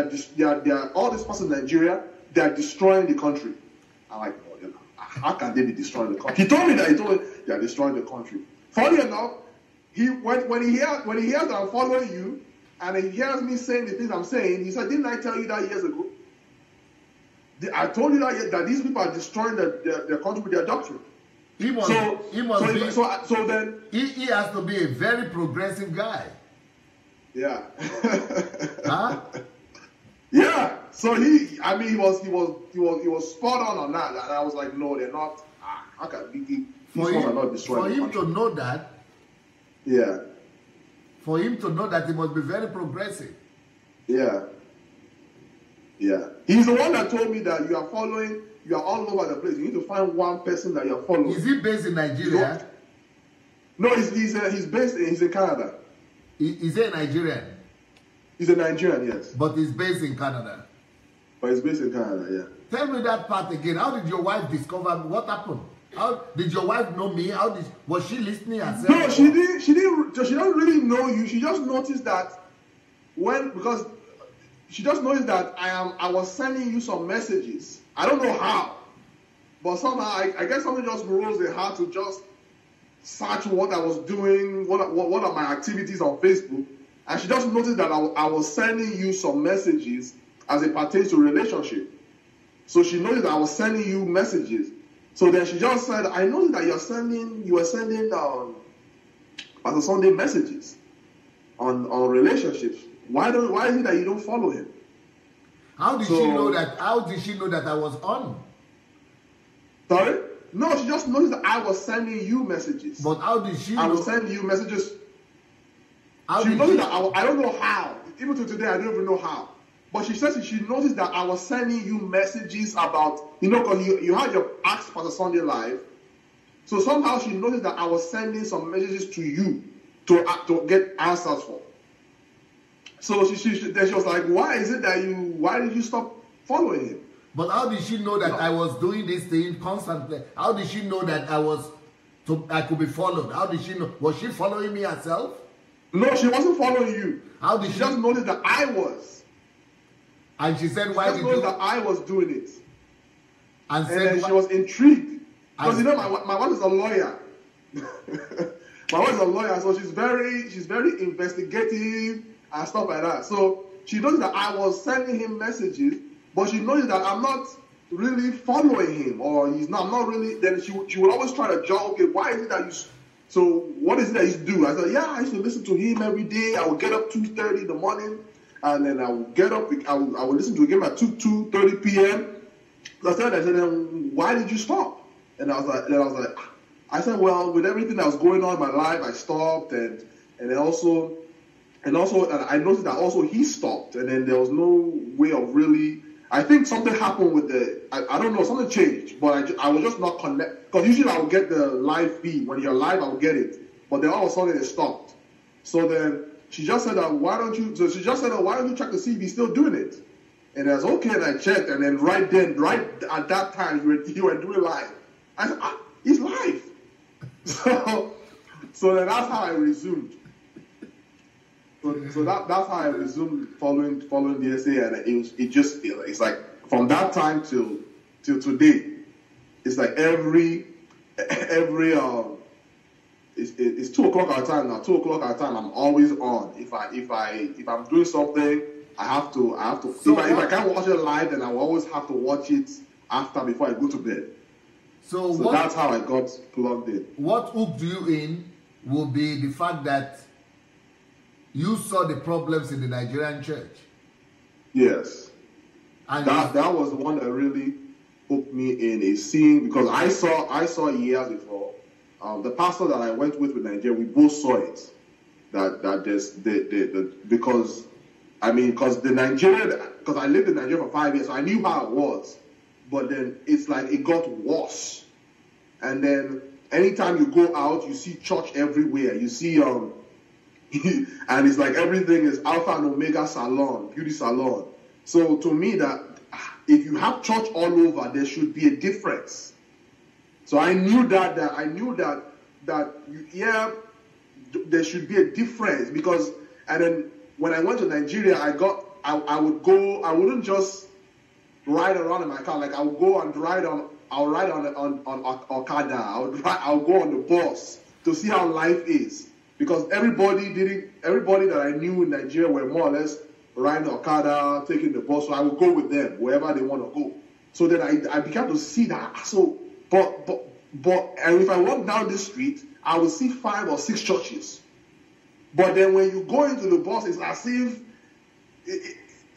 are destroying the country. I'm like, how can they be destroying the country? He told me they are destroying the country. Funny enough, when he hears that I'm following you, and he hears me saying the things I'm saying, he said, didn't I tell you that years ago? I told you that these people are destroying their country with their doctrine. He has to be a very progressive guy. Yeah. Huh? Yeah. So he was spot on that. And I was like, no, they're not. How can these ones are not destroying the country? To know that. Yeah. For him to know that he must be very progressive. Yeah. Yeah. He's the one that told me that you are all over the place. You need to find one person that you're following. Is he based in Nigeria? No, he's in Canada. Is he a Nigerian? He's a Nigerian, yes. But he's based in Canada. But he's based in Canada, yeah. Tell me that part again. How did your wife discover what happened? How did your wife know me? Was she listening herself? No, she didn't. She doesn't really know you. She just noticed that she just noticed that I was sending you some messages. I don't know how, but somehow I guess something just rose in her to just search what I was doing, what are my activities on Facebook, and she just noticed that I was sending you some messages as it pertains to relationship. So she noticed that I was sending you messages. So then she just said, I noticed that you were sending Pastor Sunday messages on relationships. Why is it that you don't follow him? How did she know that? How did she know that I was on? Sorry? No, she just noticed that I was sending you messages. But how did she know? I was sending you messages. She noticed that I don't know how. Even to today, I don't even know how. But she says she noticed that I was sending you messages about, because you had your Ask Pastor Sunday Live. So somehow she noticed that I was sending some messages to you to get answers for. So she was like, why did you stop following him? But how did she know that I was doing this thing constantly? How did she know that I could be followed? How did she know? Was she following me herself? No, she wasn't following you. How did she just noticed that I was? And she said, why did you? That I was doing it. And then she was intrigued. Because my wife is a lawyer. My wife is a lawyer, so she's very investigative and stuff like that. So she noticed that I was sending him messages, but she noticed that I'm not really following him, or I'm not really. Then she would always try to judge. Okay, why is it that you? So what is it that you do? I said, yeah, I used to listen to him every day. I would get up 2:30 in the morning, and then I would get up. I would listen to him at 2:30 p.m. I said, then why did you stop? And I was like, I said, well, with everything that was going on in my life, I stopped, and then also I noticed that also he stopped, and then there was no way of really. I think something happened with I don't know, something changed, but I was just not connect, because usually I would get the live feed. When you're live, I would get it, but then all of a sudden it stopped. So then she just said that, why don't you check to see if he's still doing it? And I was okay, and I checked, and then right at that time, you were doing live. I said, he's live. So then that's how I resumed. So that's how I resumed following the essay, and it's like from that time till today, it's like every it's 2 o'clock our time now. 2 o'clock our time, I'm always on. If I'm doing something, I have to. So if I can't watch it live, then I will always have to watch it after before I go to bed. So that's how I got plugged in. What hooked you in will be the fact that you saw the problems in the Nigerian church. Yes. And that was the one that really hooked me in, is seeing, because I saw years before, the pastor that I went with Nigeria, we both saw it. That there's because I lived in Nigeria for 5 years, so I knew how it was. But then it's like it got worse. And then anytime you go out, you see church everywhere. You see and it's like everything is Alpha and Omega salon, beauty salon. So to me, that if you have church all over, there should be a difference. So I knew that there should be a difference, because, and then when I went to Nigeria, I wouldn't just ride around in my car. Like I'll ride on Okada. I'll go on the bus to see how life is, because everybody that I knew in Nigeria were more or less riding Okada, taking the bus. So I would go with them wherever they want to go. So then I began to see that. So and if I walk down the street, I will see 5 or 6 churches. But then when you go into the bus, it's as if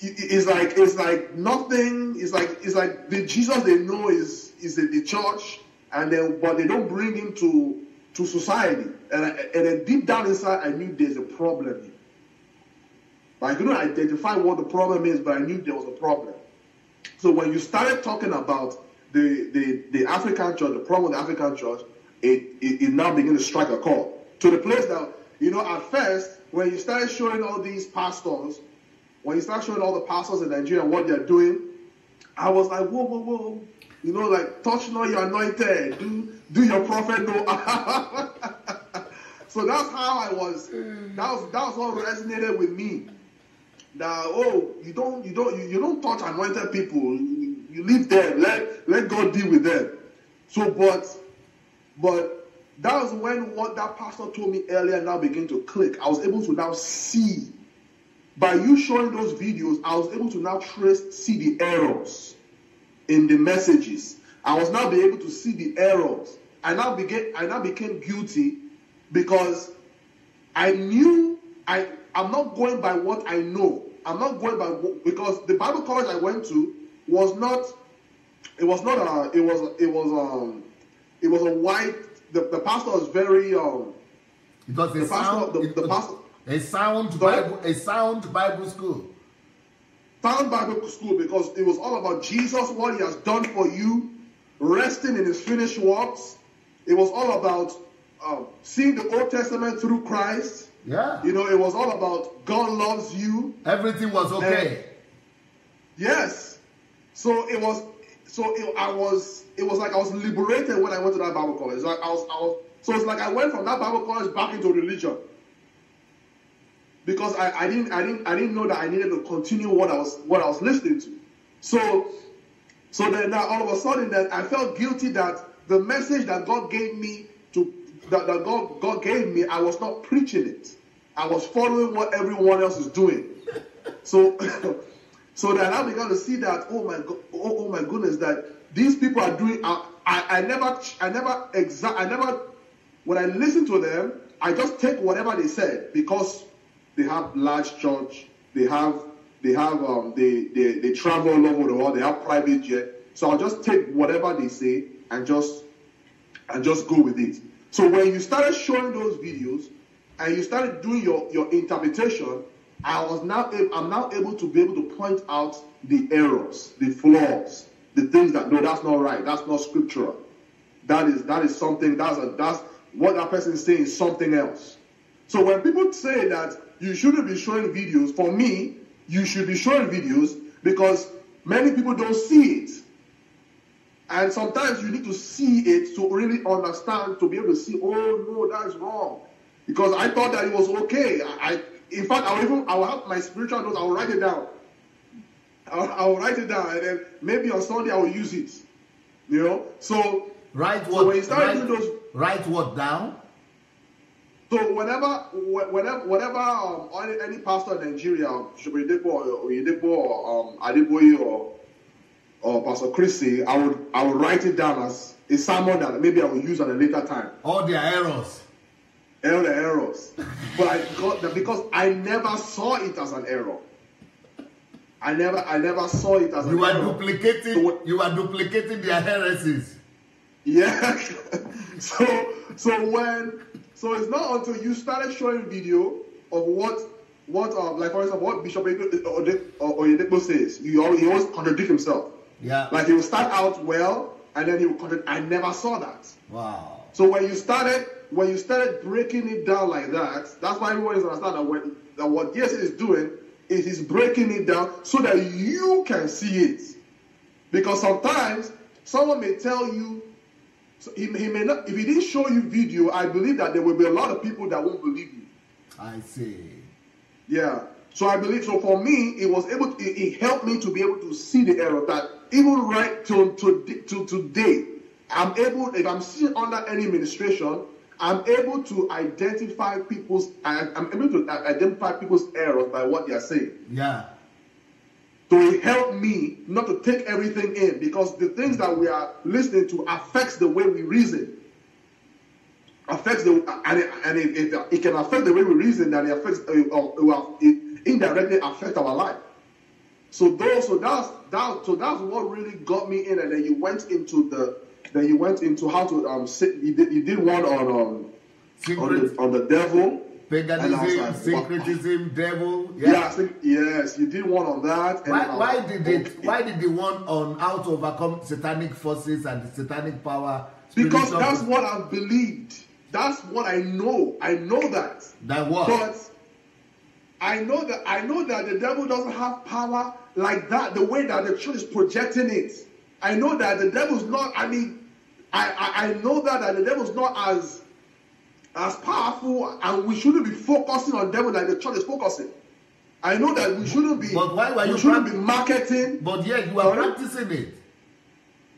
it's like nothing. It's like the Jesus they know is the church, but they don't bring him to society. And then deep down inside, I knew there's a problem here. But I couldn't identify what the problem is, but I knew there was a problem. So when you started talking about the African church, the problem with the African church, it now began to strike a chord. To the place that, at first, when you started showing all these pastors, when you start showing all the pastors in Nigeria and what they're doing, I was like, whoa. Like, touch not your anointed, do your prophet no. So that's how I was. That was what resonated with me. That you don't touch anointed people. You leave them. Let God deal with them. So, but that was when what that pastor told me earlier now began to click. I was able to now see. By you showing those videos, I was able to now see the errors in the messages. I was now able to see the errors. I now became guilty, because I knew I'm not going by what I know. I'm not going by because the Bible college I went to was a white. The pastor was very It was a sound Bible school. Sound Bible school, because it was all about Jesus, what he has done for you, resting in his finished works. It was all about seeing the Old Testament through Christ. Yeah. It was all about God loves you. Everything was okay. And, yes. So it was like I was liberated when I went to that Bible college. So it's like I went from that Bible college back into religion. Because I didn't know that I needed to continue what I was listening to. So then now all of a sudden that I felt guilty that the message that God gave me God gave me, I was not preaching it. I was following what everyone else is doing. So then I began to see that, oh my goodness, that these people are doing. When I listen to them, I just take whatever they said, because they have large church, they travel all over the world, they have private jet. So I'll just take whatever they say and just go with it. So when you started showing those videos and you started doing your interpretation, I'm now able to point out the errors, the flaws, the things that, no, that's not right, that's not scriptural. That is something, that's what that person is saying is something else. So when people say that you shouldn't be showing videos, for me, you should be showing videos because many people don't see it. And sometimes you need to see it to really understand, to be able to see, oh no, that's wrong. Because I thought that it was okay. In fact, I will have my spiritual notes, I will write it down. I will write it down, and then maybe on Sunday I will use it. You know? So, write what, so when you start doing those, write what down? So whenever any pastor in Nigeria, Bishop Oyedepo or Adeboye or Pastor Chrissy, I would write it down as a sermon that maybe I will use at a later time. All their errors. All the errors. But I got that because I never saw it as an error. I never saw it as an error. You are duplicating their heresies. Yeah. So it's not until you started showing video of what like for example what Bishop Oyedepo says, he always contradict himself. Yeah. Like he will start out well and then he will contradict. I never saw that. Wow. So when you started breaking it down like that, that's why everyone is understand that what Jesus is doing is he's breaking it down so that you can see it. Because sometimes someone may tell you, so he may not, if he didn't show you video, I believe that there will be a lot of people that won't believe you. I see. Yeah. So I believe, so for me, it helped me to be able to see the error that even right to today, I'm able, if I'm sitting under any administration, I'm able to identify people's errors by what they are saying. Yeah. So it helped me not to take everything in because the things that we are listening to affects the way we reason. It can affect the way we reason, and it indirectly affect our life. So that's what really got me in, and then you went into how to you did one on the devil. Paganism, like, syncretism, devil. Yeah. Yes, you did one on that. Why did the one on how to overcome satanic forces and the satanic power? Because that's what I believed. That's what I know. I know that. That what? But I know that the devil doesn't have power like that, the way that the church is projecting it. I know that the devil's not, I know that the devil's not as powerful, and we shouldn't be focusing on devil like the church is focusing. I know that we shouldn't be. But why were you be marketing? But yet you are practicing it.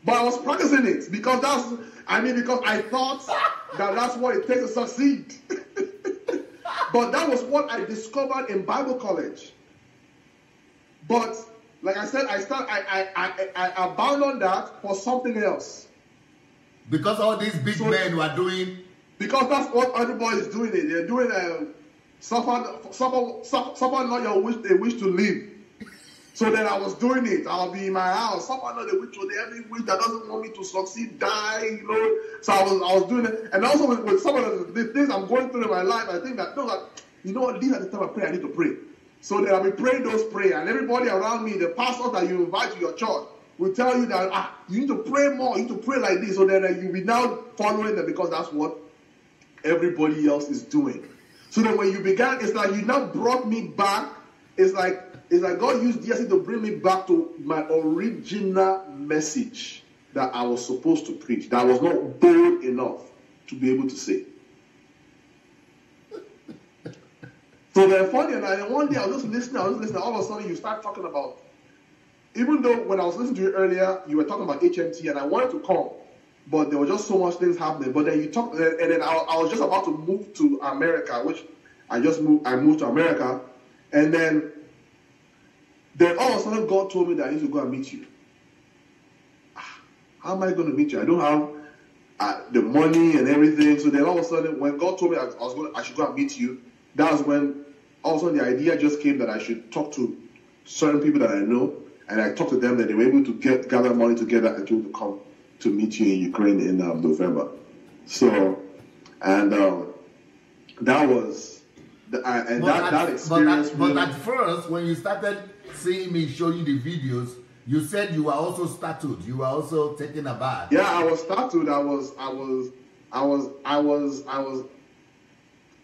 But I was practicing it because I thought that that's what it takes to succeed. But that was what I discovered in Bible college. But like I said, I abandoned that for something else. Because all these big men were doing. Because that's what everybody is doing. They're doing suffer not your wish, they wish to live. So then I was doing it. I'll be in my house. Suffer not the wish to live. Every wish that doesn't want me to succeed, die. You know. So I was doing it. And also with some of the things I'm going through in my life, I think that you know what? These are the time I pray. I need to pray. So then I'll be praying those prayers, and everybody around me, the pastors that you invite to your church, will tell you that you need to pray more. You need to pray like this. So then you'll be now following them because that's what everybody else is doing. So then when you began, it's like you now brought me back. It's like God used DSC to bring me back to my original message that I was supposed to preach, that I was not bold enough to be able to say. So then funny, and one day I was just listening, all of a sudden you start talking about, even though when I was listening to you earlier, you were talking about HMT, and I wanted to come, but there were just so much things happening. But then you talked, and then I was just about to move to America, which I moved to America, and then all of a sudden God told me that I need to go and meet you. How am I going to meet you? I don't have the money and everything. So then all of a sudden, when God told me I should go and meet you, that was when all of a sudden the idea just came that I should talk to certain people that I know, and I talked to them that they were able to gather money together and to come to meet you in Ukraine in November. So, and that was that experience. But at first, when you started seeing me show you the videos, you said you were also startled. You were also taken aback. Yeah, I was startled.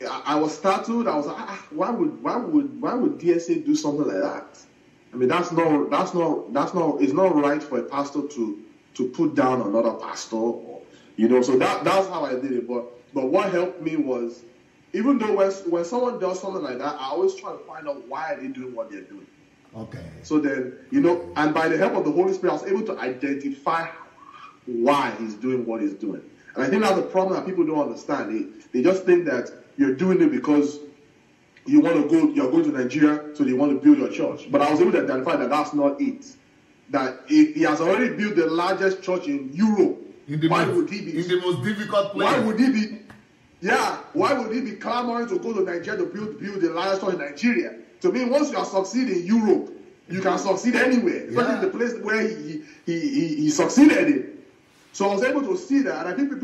I was startled. I was like, why would DSA do something like that? I mean, it's not right for a pastor to put down another pastor, or, so that's how I did it. But what helped me was, even though when someone does something like that, I always try to find out why are they doing what they're doing. Okay. So then, and by the help of the Holy Spirit, I was able to identify why he's doing what he's doing. And I think that's a problem that people don't understand. They just think that you're doing it because you're going to Nigeria, so they want to build your church. But I was able to identify that that's not it. That if he has already built the largest church in Europe, why would he be in the most difficult place? Why would he be clamoring to go to Nigeria to build the largest church in Nigeria? To me, once you are succeeding in Europe, you can succeed anywhere, especially in the place where he succeeded in. So I was able to see that, and I think I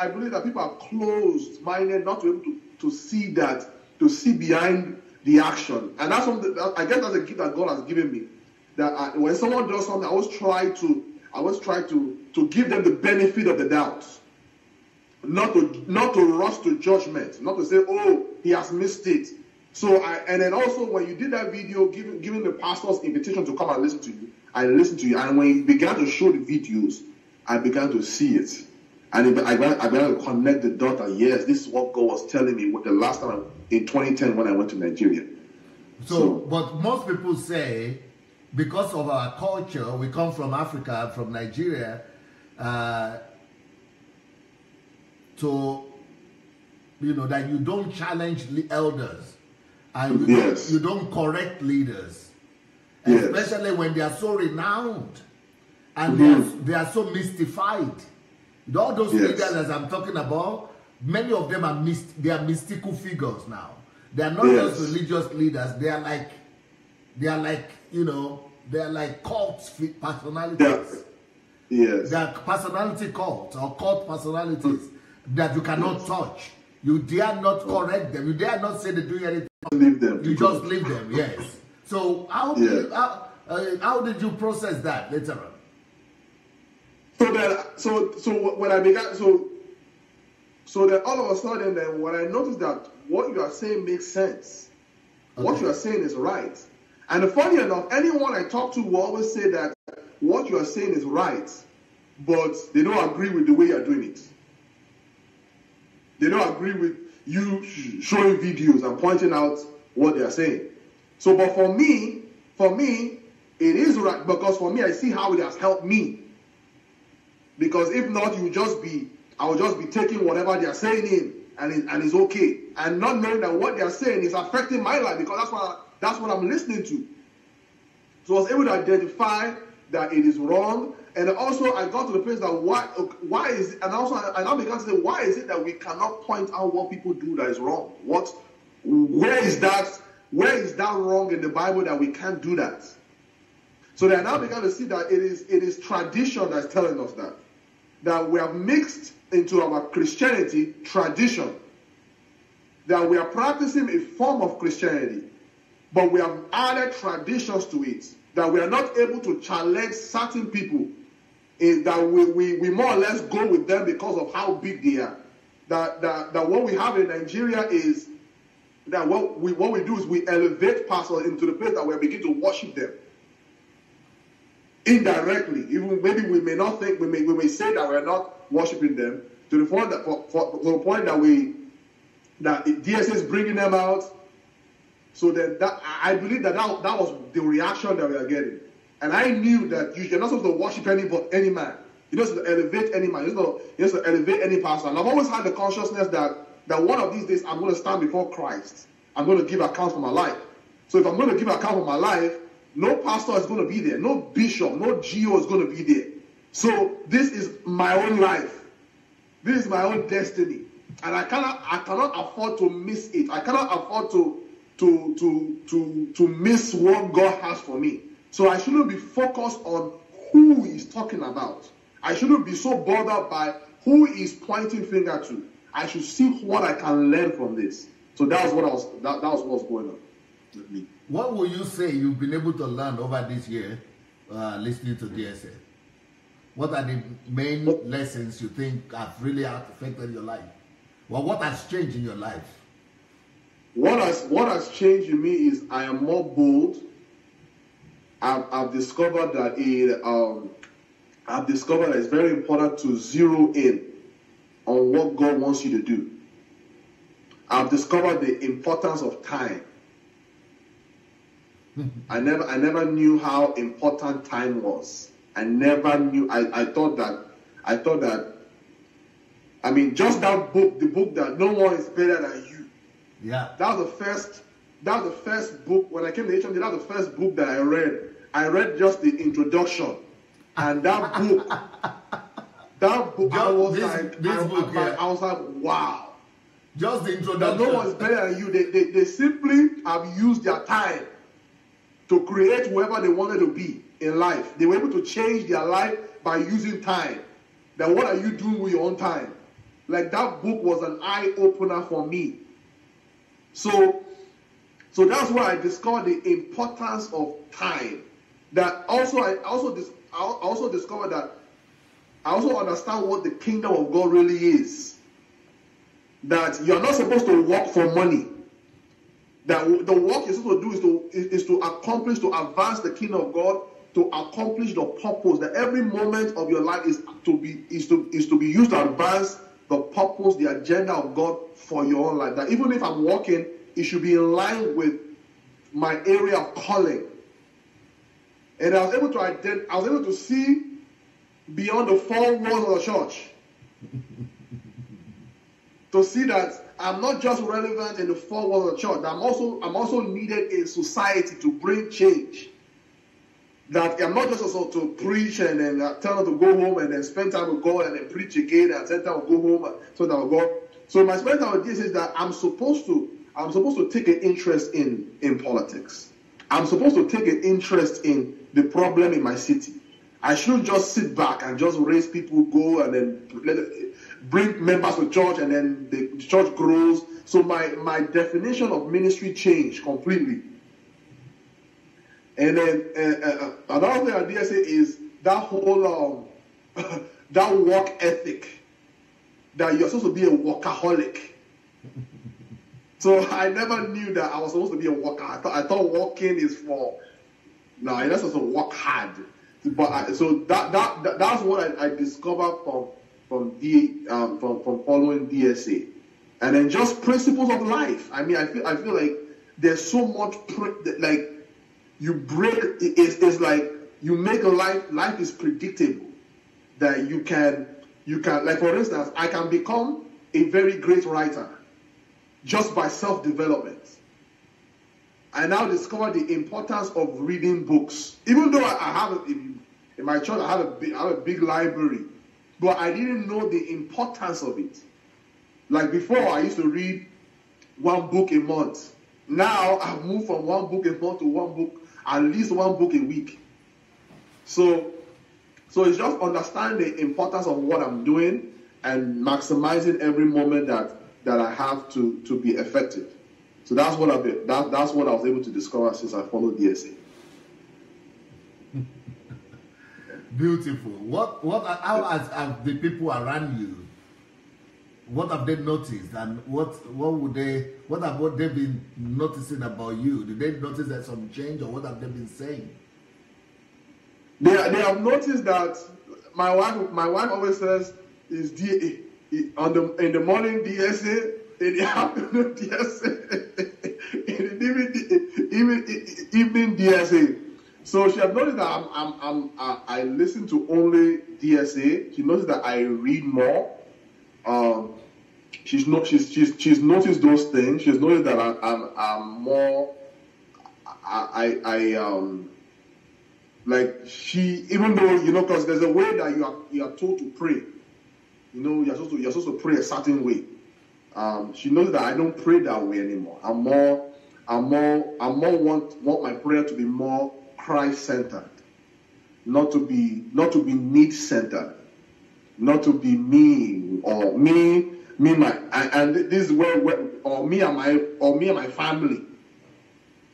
believe that people are closed-minded, not to be able to see that, to see behind the action. And that's something I guess that's a gift that God has given me. That when someone does something, I always try to give them the benefit of the doubt, not to rush to judgment, not to say, oh, he has missed it. So and then also when you did that video, giving the pastors invitation to come and listen to you, I listened to you, and when you began to show the videos, I began to see it, and I began to connect the dot. And yes, this is what God was telling me the last time in 2010 when I went to Nigeria. But most people say, because of our culture, we come from Africa, from Nigeria, that you don't challenge elders, and you don't correct leaders, especially when they are so renowned and they are so mystified. All those leaders, as I'm talking about, many of them are mystical figures now. They are not just religious leaders. They are like cult personalities. They are personality cults or cult personalities that you cannot touch. You dare not correct them. You dare not say they're doing anything. Leave them. You just leave them. Yes. So how did you process that later on? So when I began, so then all of a sudden, then when I noticed that what you are saying makes sense, what you are saying is right, and funny enough, anyone I talk to will always say that what you are saying is right, but they don't agree with the way you are doing it. They don't agree with you showing videos and pointing out what they are saying. So, but for me, it is right, because for me, I see how it has helped me. Because if not, I will just be taking whatever they are saying in, and it's okay, and not knowing that what they are saying is affecting my life, because that's what I'm listening to. So I was able to identify that it is wrong, and also I got to the place that why is it, and also I now began to say, why is it that we cannot point out what people do that is wrong? Where is that wrong in the Bible that we can't do that? So then I now began to see that it is tradition that's telling us that we have mixed into our Christianity tradition, that we are practicing a form of Christianity, but we have added traditions to it, that we are not able to challenge certain people, that we more or less go with them because of how big they are. That what we have in Nigeria is that what we do is we elevate pastors into the place that we begin to worship them. Indirectly, even maybe we may not think, we may say that we're not worshiping them, to the point that DSA is bringing them out. So that I believe that was the reaction that we are getting. And I knew that you're not supposed to worship any man. You're not supposed to elevate any man. You're not supposed to elevate any pastor. And I've always had the consciousness that one of these days I'm going to stand before Christ. I'm going to give account for my life. So if I'm going to give account for my life, no pastor is going to be there. No bishop, no GO is going to be there. So this is my own life. This is my own destiny. And I cannot afford to miss it. I cannot afford to miss what God has for me. So I shouldn't be focused on who he's talking about. I shouldn't be so bothered by who he's pointing finger to. I should see what I can learn from this. So that was what was going on with me. What will you say you've been able to learn over this year listening to DSA? What are the main lessons you think have really affected your life? Well, what has changed in your life? What has changed in me is I am more bold. I've discovered that it's very important to zero in on what God wants you to do. I've discovered the importance of time. I never knew how important time was. I never knew. I thought that. I mean, just that book, the book that no one is better than you. Yeah. That was the first book when I came to HMD. That was the first book that I read. I read just the introduction, and that book, I was like, wow. Just the introduction. That no one's better than you. They simply have used their time to create whoever they wanted to be in life. They were able to change their life by using time. Then what are you doing with your own time? Like, that book was an eye-opener for me. So that's where I discovered the importance of time. That also I also discovered that I also understand what the kingdom of God really is. That you are not supposed to work for money. That the work you're supposed to do is to accomplish, to advance the kingdom of God, to accomplish the purpose. That every moment of your life is to be used to advance the purpose, the agenda of God for your own life. That even if I'm working, it should be in line with my area of calling. And I was able to see beyond the four walls of the church. To see that I'm not just relevant in the four walls of the church, I'm also needed in society to bring change. That I'm not just also to preach and then tell them to go home and then spend time with God and then preach again and spend time to go home and spend time with God. So my spend time with this is that I'm supposed to take an interest in politics. I'm supposed to take an interest in the problem in my city. I shouldn't just sit back and just raise people, go and then bring members to church and then the church grows. So my definition of ministry changed completely. And then another thing I dare say is that whole that work ethic, that you're supposed to be a workaholic. So I never knew that I was supposed to be a worker. I thought working is for no, you're not supposed to work hard. But that's what I discovered from following DSA, and then just principles of life. I mean, I feel like there's so much like you break. It's like you make a life is predictable. That you can like, for instance, I can become a very great writer just by self-development. I now discover the importance of reading books. Even though I have in my church, I have a big library, but I didn't know the importance of it. Like before, I used to read one book a month. Now I've moved from one book a month to at least one book a week. So it's just understanding the importance of what I'm doing and maximizing every moment that I have to be effective. So that's what that's what I was able to discover since I followed DSA. Beautiful. How have the people around you, what have they noticed, and what have they been noticing about you? Did they notice that some change, or what have they been saying? They have noticed that my wife always says is in the morning DSA, in the afternoon DSA, in the evening DSA. So she has noticed that I listen to only DSA. She noticed that I read more. She's noticed those things. She's noticed that I'm more. Like she, even though because there's a way that you are told to pray. You're supposed to pray a certain way. She knows that I don't pray that way anymore. I want my prayer to be more Christ-centered, not to be need-centered, not to be me or me and this is where or me and my family.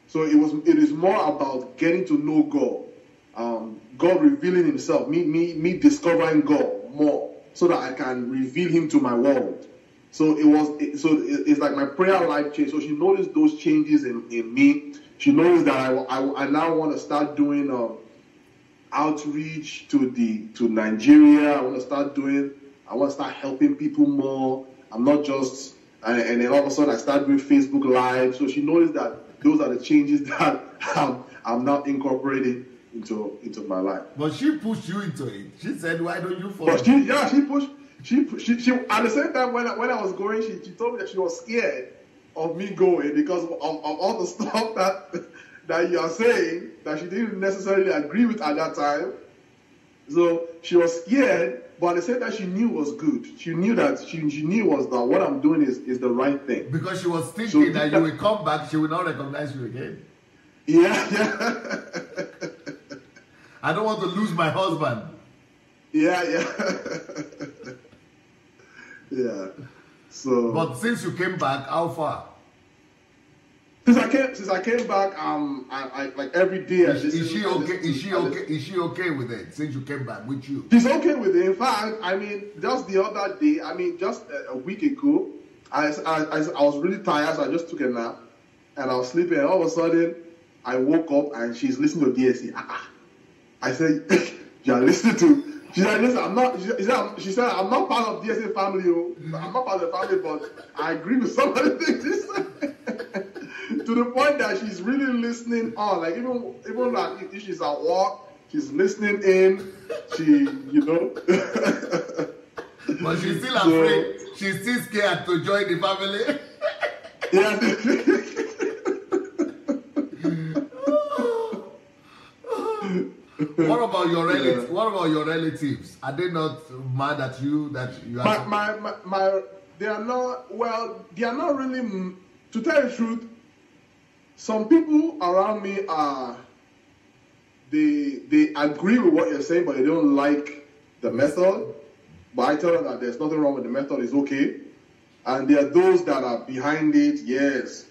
So it is more about getting to know God, God revealing Himself, me discovering God more, so that I can reveal Him to my world. So it's like my prayer life changed. So she noticed those changes in me. She noticed that I now want to start doing outreach to Nigeria. I want to start helping people more. I'm not just, and then all of a sudden I start doing Facebook Live. So she noticed that those are the changes that I'm now incorporating into my life. But she pushed you into it. She said, "Why don't you follow?" But she pushed. She at the same time when I was going, she told me that she was scared of me going because of all the stuff that you are saying that she didn't necessarily agree with at that time. So she was scared, but at the same time she knew was good. She knew that she knew was that what I'm doing is the right thing. Because she was thinking that you will come back, she will not recognize you again. Yeah. I don't want to lose my husband. Yeah. Yeah. So. But since you came back, how far? Since I came back, I like every day. Is she okay? Is she okay with it? Since you came back, with you? She's okay with it. In fact, I mean, just the other day, just a week ago, I was really tired, so I just took a nap, and I was sleeping, and all of a sudden, I woke up, and she's listening to DSC. I said, "You're listening to." She said, "Listen, I'm not." She said, "I'm not part of DSA family. I'm not part of the family, but I agree with some of the things she said." To the point that she's really listening on, like even like if she's at work, she's listening in. But she's still afraid. She's still scared to join the family. Yeah. What about your relatives? What about your relatives? Are they not mad at you that you are? They are not. Well, they are not really. To tell you the truth, some people around me they agree with what you're saying, but they don't like the method. But I tell them that there's nothing wrong with the method, it's okay. And there are those that are behind it. Yes,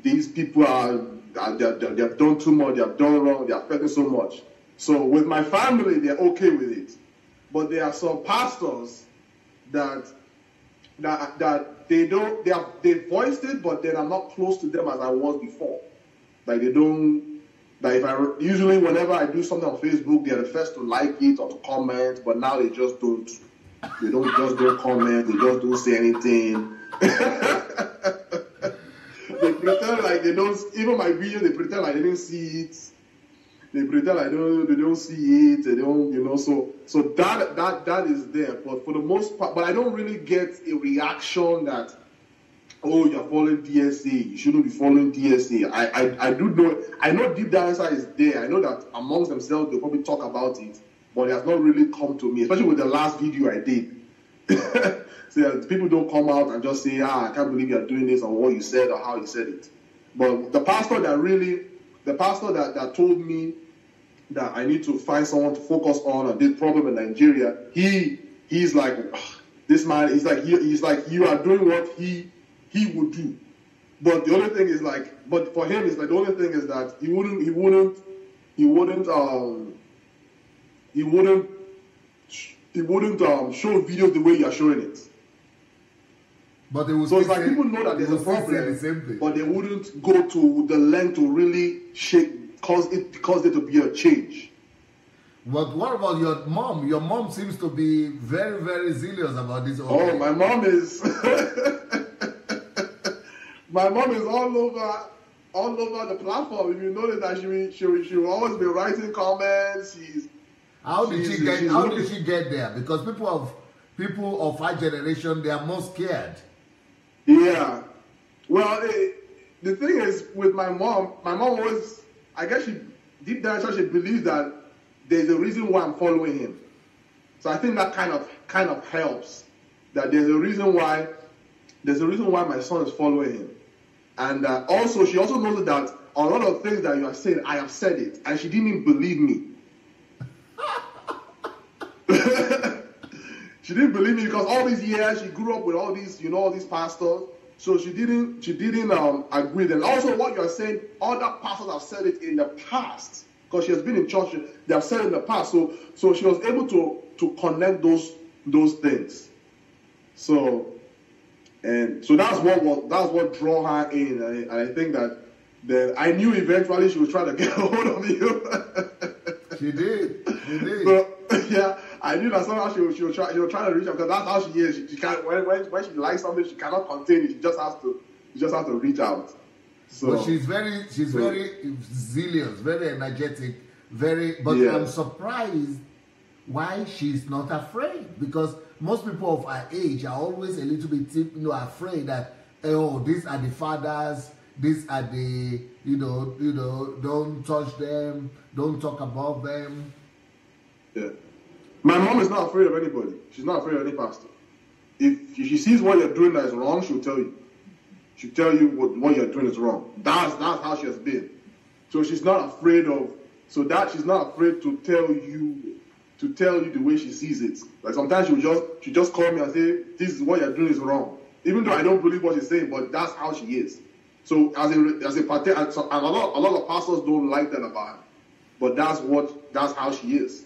these people they have done too much, they have done wrong, they are affecting so much. So with my family, they're okay with it. But there are some pastors that they voiced it, but then I'm not close to them as I was before. Like they don't. Like usually whenever I do something on Facebook, they're the first to like it or to comment. But now they just don't. They don't comment. They just don't say anything. They pretend like they don't. Even my video, they pretend like they didn't see it. They pretend like they don't see it. They don't, So that is there. But for the most part, but I don't really get a reaction that, oh, you're following DSA. You shouldn't be following DSA. I do know. I know deep down inside is there. I know that amongst themselves they'll probably talk about it, but it has not really come to me. Especially with the last video I did. So people don't come out and just say, I can't believe you're doing this or what you said or how you said it. But the pastor that told me that I need to find someone to focus on this problem in Nigeria, he's like, this man, he's like you are doing what he would do. But the only thing is but for him it's like the only thing is that he wouldn't show videos the way you are showing it. But they will so it's like people know that there's a problem, but they wouldn't go to the length to really cause it to be a change. But what about your mom? Your mom seems to be very, very zealous about this. Oh, my mom is my mom is all over the platform. If you notice that she will always be writing comments. How did she get there? Because people of our generation, they are more scared. Yeah. Well, the thing is with my mom always, I guess she deep down she believes that there's a reason why I'm following him. So I think that kind of helps. That there's a reason why my son is following him. And also she also knows that a lot of things that you are saying, I have said it, and she didn't even believe me. She didn't believe me because all these years she grew up with all these pastors. So she didn't agree. And also what you are saying, other pastors have said it in the past because she has been in church. They have said it in the past. So she was able to connect those things. So And so that's what drew her in. And I think that I knew eventually she was trying to get a hold of you. She did. So yeah, I knew that somehow she was trying to reach out, because that's how she is. She can't, when she likes something, she cannot contain it. She just has to reach out. So but she's very zealous, very energetic, but yeah. I'm surprised why she's not afraid, because most people of our age are always a little bit afraid that, oh, these are the fathers, these are the don't touch them, don't talk about them. Yeah. My mom is not afraid of anybody. She's not afraid of any pastor. If she sees what you're doing that is wrong, she'll tell you. She'll tell you what you're doing is wrong. That's how she has been. So she's not afraid of. So that she's not afraid to tell you the way she sees it. Like sometimes she just call me and say, "This is what you're doing is wrong," even though I don't believe what she's saying. But that's how she is. So as a party, and a lot of pastors don't like that about her. But that's how she is.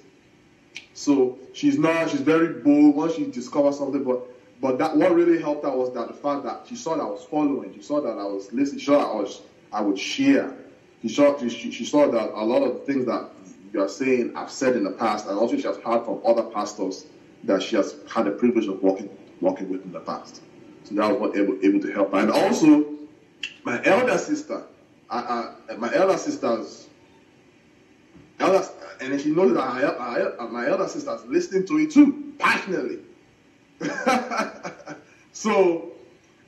So she's very bold once she discovers something. But that what really helped her was that the fact that she saw that I was following, she saw that I was listening, she saw that I would share. She saw that a lot of things that you are saying I've said in the past, and also she has heard from other pastors that she has had the privilege of working with in the past. So that was what able to help her. And also my elder sister, and she knows that my elder sister is listening to it too, passionately. so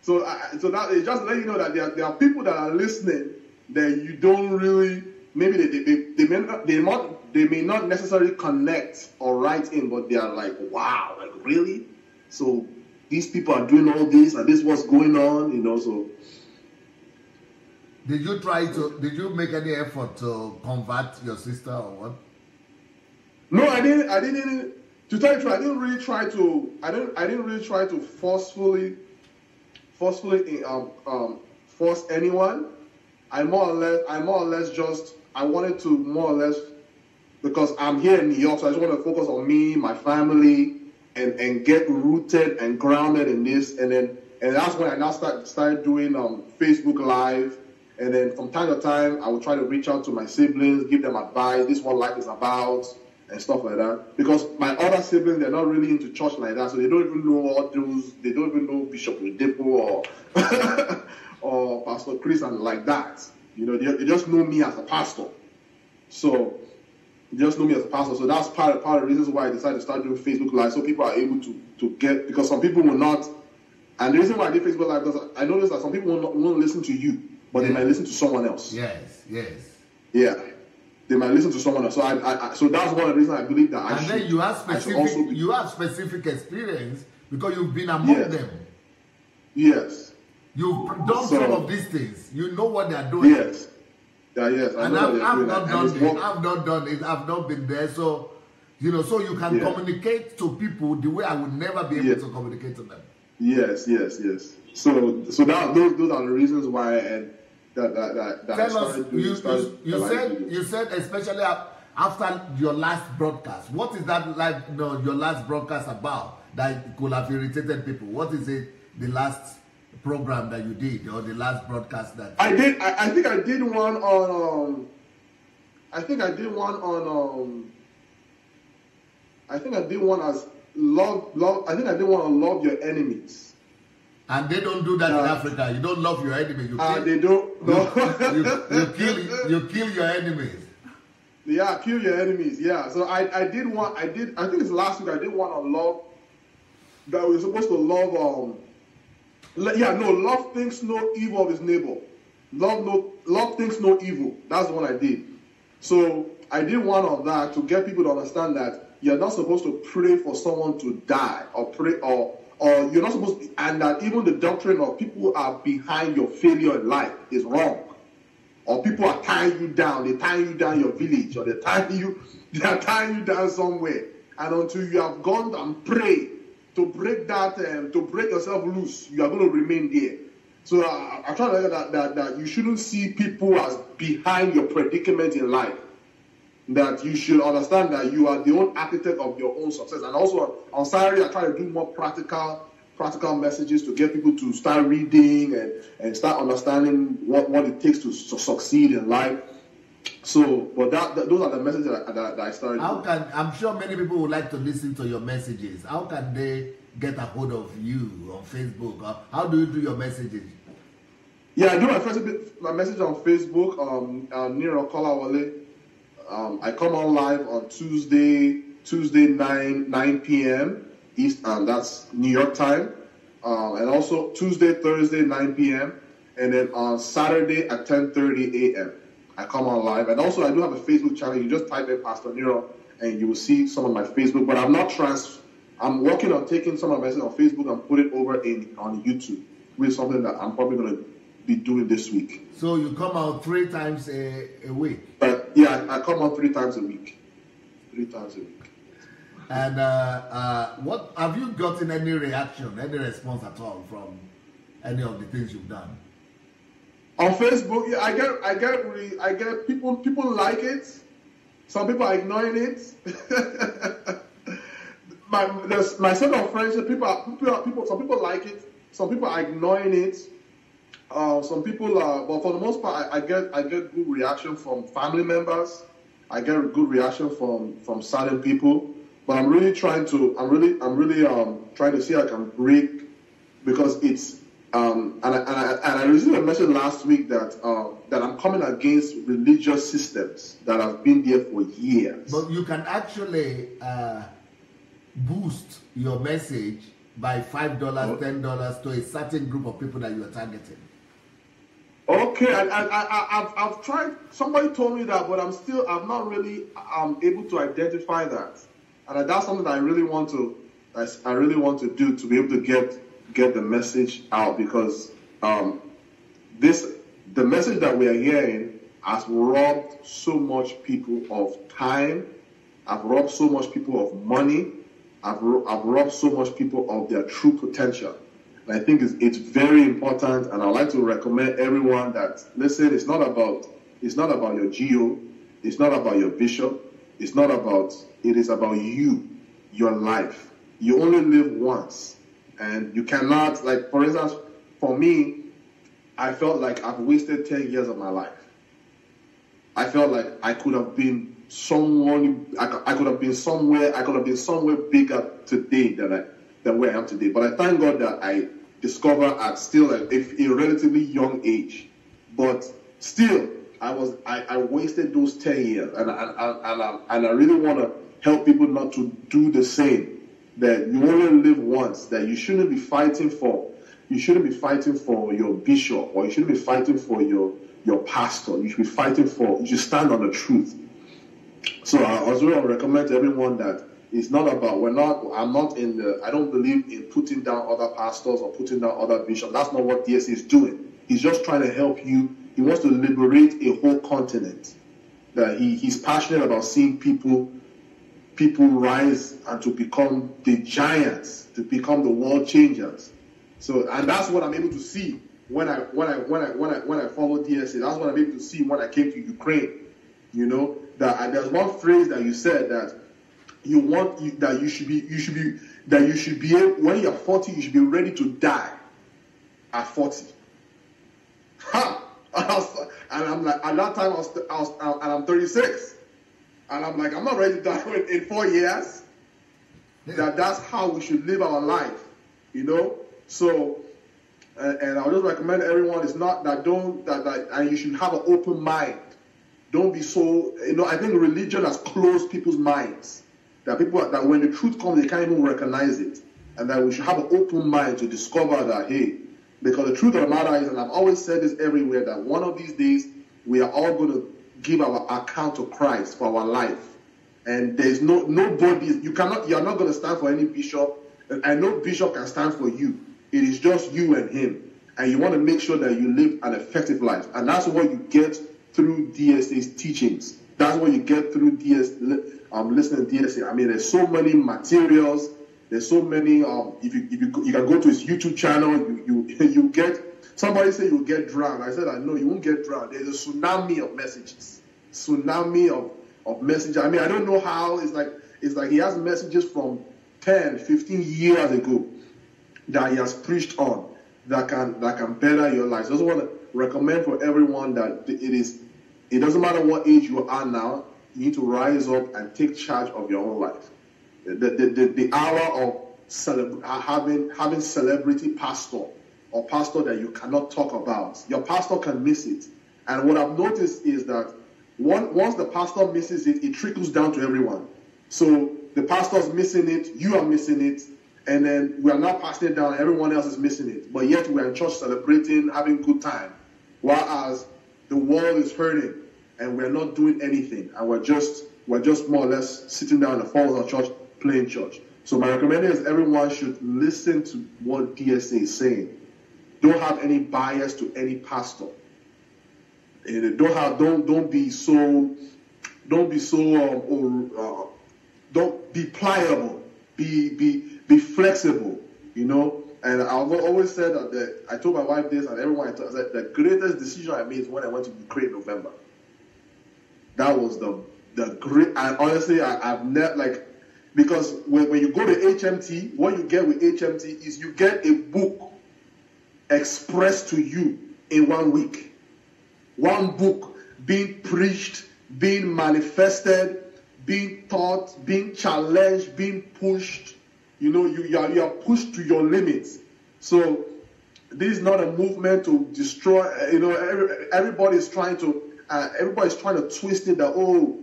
that it just let you know that there are people that are listening that you don't really, maybe they may not necessarily connect or write in, but they are like, wow, like really? So these people are doing all this, and this is what's going on, so. Did you make any effort to convert your sister or what? No, I didn't. To tell you the truth, I didn't really try to forcefully force anyone. I more or less just, I wanted to more or less, because I'm here in New York, so I just want to focus on me, my family, and get rooted and grounded in this. And that's when I now started doing Facebook Live. And then from time to time, I would try to reach out to my siblings, give them advice. This is what life is about, and stuff like that. Because my other siblings, they're not really into church like that, so they don't even know all those. They don't even know Bishop Redepo or or Pastor Chris and like that. They just know me as a pastor. So they just know me as a pastor. So that's part of the reasons why I decided to start doing Facebook Live, so people are able to get, because some people will not. And the reason why I did Facebook Live, because I noticed that some people won't listen to you, but they might listen to someone else. Yes. Yeah, they might listen to someone else. So so that's one of the reasons I believe that and then you have specific experience because you've been among them. Yes. You've done some of these things. You know what they are doing. Yes. Yeah, yes. And I've not done it. I've not been there. So, so you can communicate to people the way I would never be able to communicate to them. Yes. So those are the reasons why that Tell us, you said especially after your last broadcast. What is that like? Your last broadcast about that could have irritated people? What is it? The last program that you did, or the last broadcast that I did? I think I did one on. I think I did one on. I think I did one as love. I think I did one on love your enemies. And they don't do that in Africa. You don't love your enemies. They don't. No. You kill your enemies. Yeah, kill your enemies. Yeah. So I did one. I think it's last week. I did one on love. That we're supposed to love. Love thinks no evil of his neighbor. Love thinks no evil. That's the one I did. So I did one of that to get people to understand that you're not supposed to pray for someone to die or pray or you're not supposed to, and that even the doctrine of people are behind your failure in life is wrong. Or people are tying you down. They're tying you down your village, or they're tying you down somewhere. And until you have gone and prayed to break that, to break yourself loose, you are going to remain there. So I'm trying to tell you that you shouldn't see people as behind your predicament in life. That you should understand that you are the own architect of your own success. And also on Saturday, I try to do more practical practical messages to get people to start reading and start understanding what it takes to succeed in life. So, but those are the messages that I started. I'm sure many people would like to listen to your messages. How can they get a hold of you on Facebook? How do you do your messages? Yeah, I do my message on Facebook, P.Niran Kolao. I come on live on Tuesday 9 p.m. East, that's New York time, and also Tuesday, Thursday 9 p.m. and then on Saturday at 10:30 a.m. I come on live, and also I do have a Facebook channel. You just type in Pastor Niran, and you will see some of my Facebook. But I'm working on taking some of my messages on Facebook and put it over on YouTube, which is something that I'm probably going to be doing this week. So you come out 3 times a week? But yeah, I come out 3 times a week. 3 times a week. And what have you gotten any reaction, any response at all from any of the things you've done? On Facebook, yeah, I get people like it. Some people are ignoring it. my set of friends, some people like it. Some people are ignoring it. Some people are, but for the most part, I get good reaction from family members. I get a good reaction from certain people. But I'm really trying to see how I can break, because it's and I received a message last week that I'm coming against religious systems that have been there for years. But you can actually boost your message by $5, $10 to a certain group of people that you are targeting. Okay, I've tried. Somebody told me that, but I'm not really able to identify that, and that's something that I really want to do to be able to get the message out, because the message that we are hearing has robbed so much people of time. I've robbed so much people of money. I've robbed so much people of their true potential. And I think it's very important, and I'd like to recommend everyone that, listen, it's not about your geo, it's not about your bishop, it is about you, your life. You only live once, and you cannot, like, for instance, for me, I felt like I've wasted 10 years of my life. I felt like I could have been someone, I could have been somewhere bigger today than where I am today. But I thank God that I discovered at still a relatively young age. But still, I wasted those 10 years, and I really want to help people not to do the same. That you only live once. That you shouldn't be fighting for. You shouldn't be fighting for your bishop, or you shouldn't be fighting for your pastor. You should be fighting for. You should stand on the truth. So I also want to recommend to everyone that it's not about, I don't believe in putting down other pastors or putting down other bishops. That's not what DSA is doing. He's just trying to help you. He wants to liberate a whole continent. That he's passionate about seeing people rise and to become the giants, to become the world changers. So, and that's what I'm able to see when I follow DSA. That's what I'm able to see when I came to Ukraine. You know, that there's one phrase that you said that you should be when you're 40, you should be ready to die at 40. Ha! And I'm like, at that time and I'm 36, and I'm like, I'm not ready to die in 4 years. That's how we should live our life, you know. So, and I would just recommend everyone, it's not that and you should have an open mind. Don't be so, I think religion has closed people's minds. That when the truth comes, they can't even recognize it. And that we should have an open mind to discover that, hey, because the truth of the matter is, and I've always said this everywhere, that one of these days, we are all going to give our account to Christ for our life. And there's nobody, you're not going to stand for any bishop, and no bishop can stand for you. It is just you and him. And you want to make sure that you live an effective life. And that's what you get through DSA's teachings. That's what you get through listening to DSA. I mean, there's so many materials. There's so many. If you can go to his YouTube channel, you get. Somebody say you'll get drowned. I said, no, you won't get drowned. There's a tsunami of messages. Tsunami of messages. I mean, I don't know how. It's like he has messages from 10, 15 years ago. that he has preached on that can better your life. So I also want to recommend for everyone that it doesn't matter what age you are now, you need to rise up and take charge of your own life. The hour of having celebrity pastor or pastor that you cannot talk about, your pastor can miss it. And what I've noticed is that once the pastor misses it, it trickles down to everyone. So the pastor's missing it, you are missing it, and then we are now passing it down, everyone else is missing it. But yet we are in church celebrating, having good time, whereas the world is hurting and we're not doing anything, and we're just more or less sitting down in the floor of church, playing church. So my recommendation is everyone should listen to what DSA is saying. Don't have any bias to any pastor. Don't be pliable. Be flexible. You know. And I've always said that I told my wife this, and everyone I said the greatest decision I made is when I went to Ukraine in November. That was the great. And honestly, I've never because when you go to HMT, what you get with HMT is you get a book expressed to you in 1 week. One book being preached, being manifested, being taught, being challenged, being pushed. You know, you are pushed to your limits. So this is not a movement to destroy. You know, everybody's trying to twist it that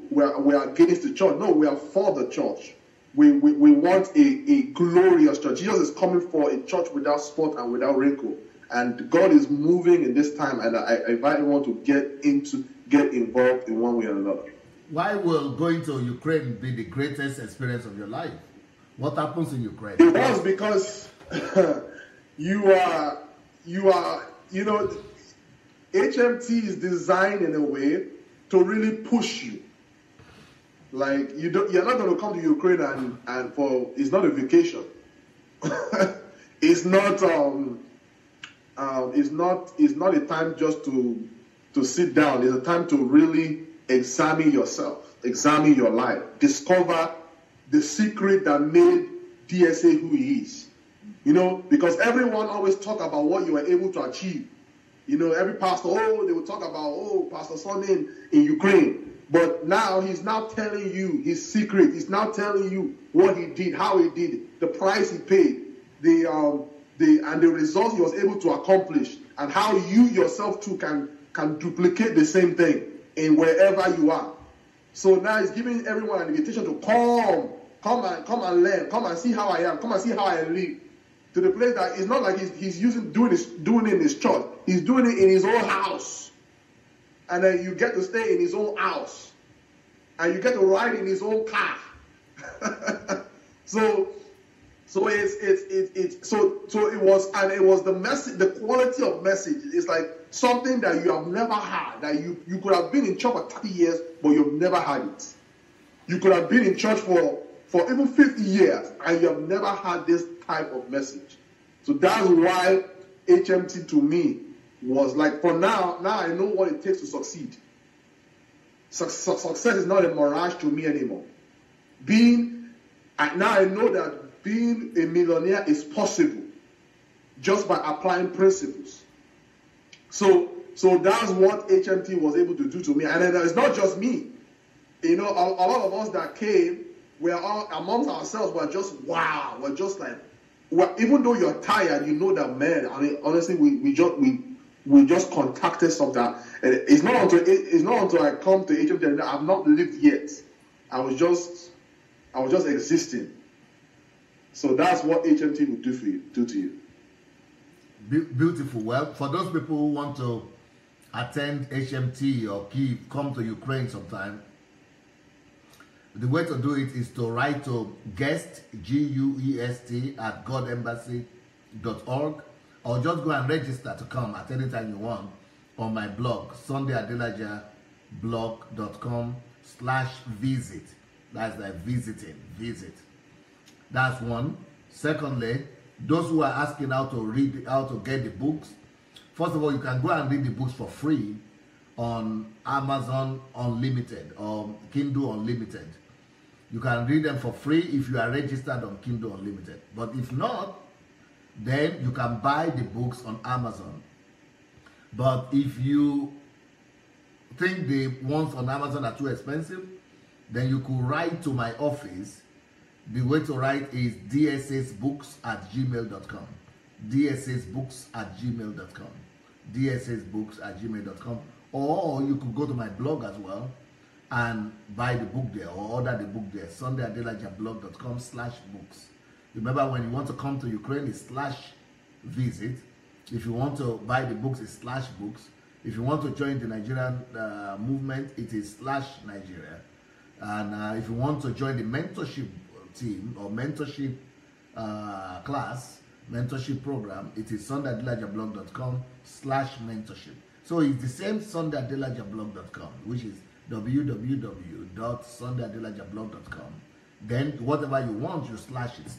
we're against the church. No, we are for the church. We want a glorious church. Jesus is coming for a church without spot and without wrinkle. And God is moving in this time, and I invite everyone to get involved in one way or another. Why will going to Ukraine be the greatest experience of your life? What happens in Ukraine? It was because you know, HMT is designed in a way to really push you. Like you're not going to come to Ukraine and it's not a vacation. It's not a time just to sit down. It's a time to really examine yourself, examine your life, discover the secret that made DSA who he is. You know, because everyone always talk about what you were able to achieve. You know, every pastor, they will talk about, Pastor Sonny in Ukraine. But now he's now telling you his secret. He's now telling you what he did, how he did it, the price he paid, and the results he was able to accomplish, and how you yourself too can duplicate the same thing in wherever you are. So now he's giving everyone an invitation to come and learn, come and see how I am, come and see how I live. To the place that it's not like he's doing it in his church. He's doing it in his own house. And then you get to stay in his own house. And you get to ride in his own car. So it was the message, the quality of message. It's like something that you have never had. That you could have been in church for 30 years, but you've never had it. You could have been in church for even 50 years, and you have never had this type of message. So that's why HMT to me was like, for now I know what it takes to succeed. Success is not a mirage to me anymore. Now I know that being a millionaire is possible just by applying principles. So that's what HMT was able to do to me. And it's not just me. You know, a lot of us that came, we're all amongst ourselves, we're just, wow. We're just like, even though you're tired, you know that, man, I mean, honestly, we just contacted something. And it's not until I come to HMT that I've not lived yet. I was just existing. So that's what HMT will do to you. Beautiful. Well, for those people who want to attend HMT or come to Ukraine sometime, the way to do it is to write to guest, GUEST, at godembassy.org, or just go and register to come at any time you want on my blog, sundayadelajablog.com/visit. That's like visit. That's one. Secondly, those who are asking how to get the books, first of all, you can go and read the books for free on Amazon Unlimited or Kindle Unlimited. You can read them for free if you are registered on Kindle Unlimited. But if not, then you can buy the books on Amazon. But if you think the ones on Amazon are too expensive, then you could write to my office. The way to write is dssbooks@gmail.com. dssbooks@gmail.com. dssbooks@gmail.com. Or you could go to my blog as well and buy the book there, or order the book there. SundayAdelajablog.com/books. Remember, when you want to come to Ukraine, it's /visit. If you want to buy the books, it's /books. If you want to join the Nigerian movement, it is /Nigeria. And if you want to join the mentorship team or mentorship class, mentorship program, it is SundayAdelajablog.com/mentorship. So it's the same SundayAdelajablog.com, which is www.SundayAdelajablog.com. Then whatever you want, you slash it,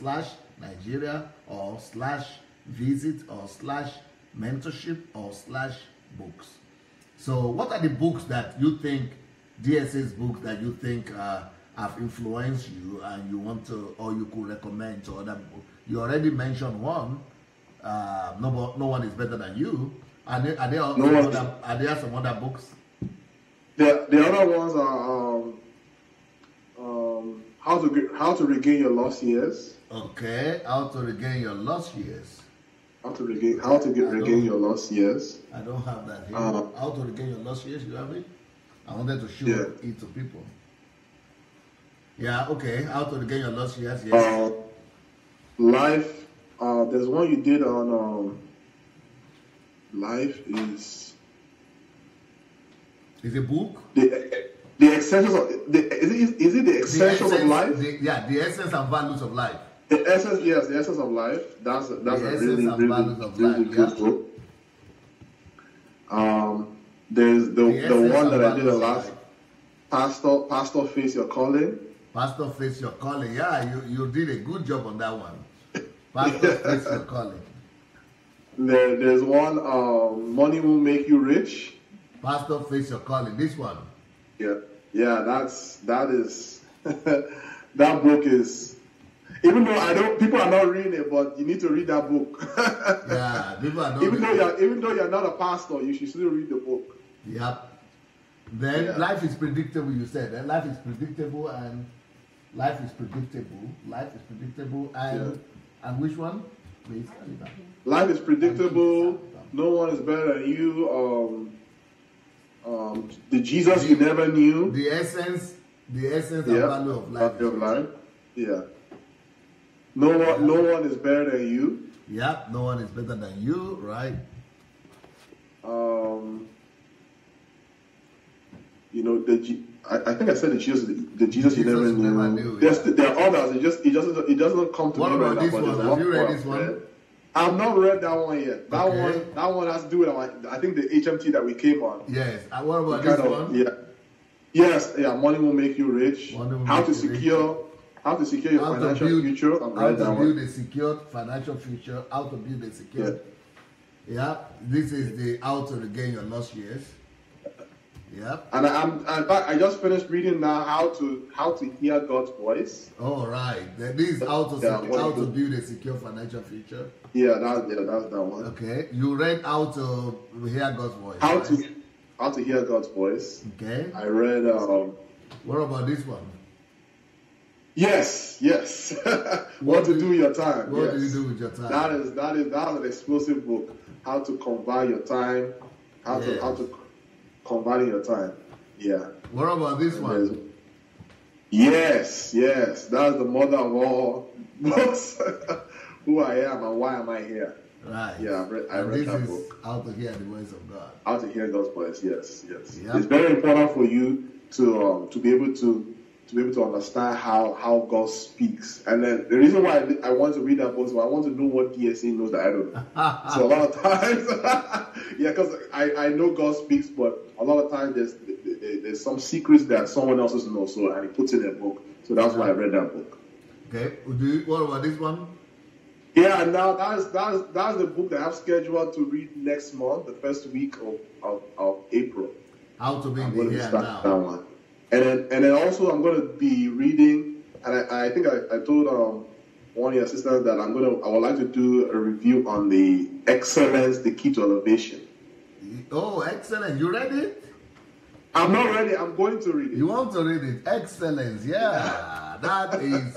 /Nigeria or /visit or /mentorship or /books. So what are the books that you think, DSS books that you think have influenced you and you want to, or you could recommend to other people? You already mentioned one, no one is better than you. Are there some other books? The other ones are how to regain your lost years. Okay, how to regain your lost years. How to regain your lost years. I don't have that here. How to regain your lost years? You have it? I wanted to show it to people. Yeah, okay. How to regain your lost years? Yes. Life. There's one you did on. Life is. Is a book? The essentials of is it the essentials of life? The essence and values of life. The essence, yes, the essence of life. That's a really good book. There's the one that I did the last. Pastor, face your calling. Pastor, face your calling. Yeah, you did a good job on that one. Pastor, face your calling. There's one. Money will make you rich. Pastor, face your calling. This one. Yeah. That is that book is. Even though people are not reading it, but you need to read that book. Yeah, people are not. Even though you're not a pastor, you should still read the book. Yep. Then life is predictable. You said, and life is predictable, and life is predictable. Life is predictable, and which one? Please. Life is predictable. No one is better than you. The Jesus you never knew. The essence and value of life. Value of life. Yeah. No one is better than you. Yeah, no one is better than you, right? I think I said the Jesus you never knew. There are others. It doesn't come to me right now. What about this one? Have you read this one? I've not read that one yet. That one has to do with I think the HMT that we came on. Yes. And what about this one? Yeah. Yes. Yeah. Money will make you rich. How to secure your financial future. How to build a secure financial future. How to build a secure. Yeah. This is the how to regain your lost years. Yeah. And I just finished reading now how to hear God's voice. Oh right. This is how to build a secure financial future. Yeah, that's that one. Okay. You read how to hear God's voice. How to hear God's voice. Okay. I read what about this one? Yes. What to do with your time. What do you do with your time? That is an explosive book. How to convert your time. How to converting your time. Yeah. What about this one? Yes. That's the mother of all books. Who I am and why am I here? Right. Yeah, I read that book. How to hear the voice of God. How to hear God's voice. Yes. Yep. It's very important for you to be able to understand how God speaks. And then the reason why I want to read that book is I want to know what DSA knows that I don't know. So a lot of times, because I know God speaks, but a lot of times there's some secrets that someone else doesn't know. So and he puts in a book. So that's why I read that book. Okay. What about this one? Yeah, now that's the book that I have scheduled to read next month, the first week of April. How to be here now. That one. And then also I'm going to be reading, and I think I told one of your assistants that I would like to do a review on the Excellence, the Key to Elevation. Oh, excellent. You read it? I'm not ready. I'm going to read it. You want to read it? Excellence. Yeah. That is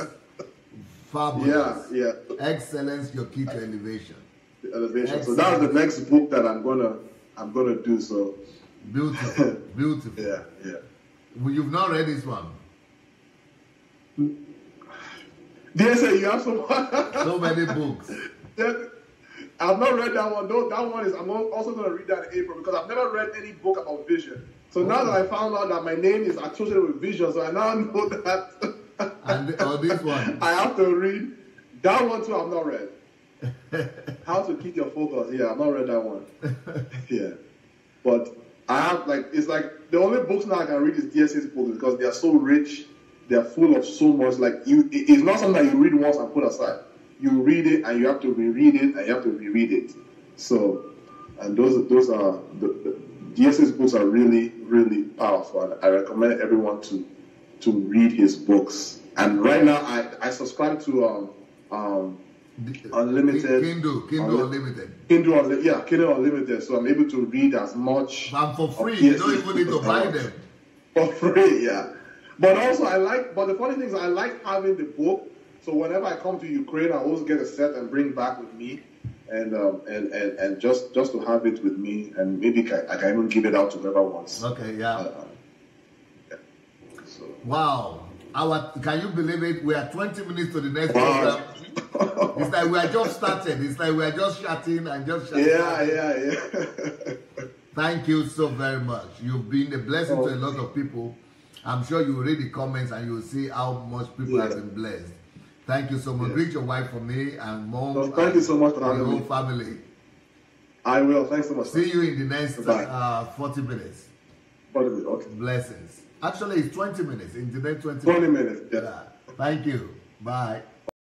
fabulous. Yeah. Excellence, your key to elevation. The elevation. Excellent. So that's the next book that I'm gonna do. So Beautiful. Beautiful. yeah. Well, you've not read this one. Yes, sir, you have so many books. Yeah, I've not read that one. Though that one is, I'm also going to read that in April because I've never read any book about vision. So now that I found out that my name is associated with vision, so I now know that. And this one, I have to read that one too. I've not read. How to keep your focus? Yeah, I've not read that one. Yeah, but I have it's like the only books now I can read is DSA's books because they are so rich. They are full of so much. It's not something that you read once and put aside. You read it and you have to reread it and you have to reread it. So, and those are the DSA's books are really, really powerful. And I recommend everyone to read his books. And right now, I subscribe to Unlimited. Kindle Unlimited. Kindle Unlimited. So I'm able to read as much. And for free. You don't even need to buy them. For free, yeah. But also, but the funny thing is, I like having the book. So whenever I come to Ukraine, I always get a set and bring back with me, and just to have it with me, and maybe I can even give it out to whoever wants. Okay, yeah. Yeah. So. Wow. Can you believe it? We are 20 minutes to the next program. It's like we are just started. It's like we are just chatting and just chatting. Yeah. Thank you so very much. You've been a blessing to a lot of people. I'm sure you will read the comments and you will see how much people have been blessed. Thank you so much. Greet your wife for me and mom. So thank you so much for having the whole me. family. I will. Thanks so much. See you in the next 40 minutes. 40 minutes, okay. Blessings. Actually, it's 20 minutes. In the next 20 minutes. Yeah. Thank you. Bye.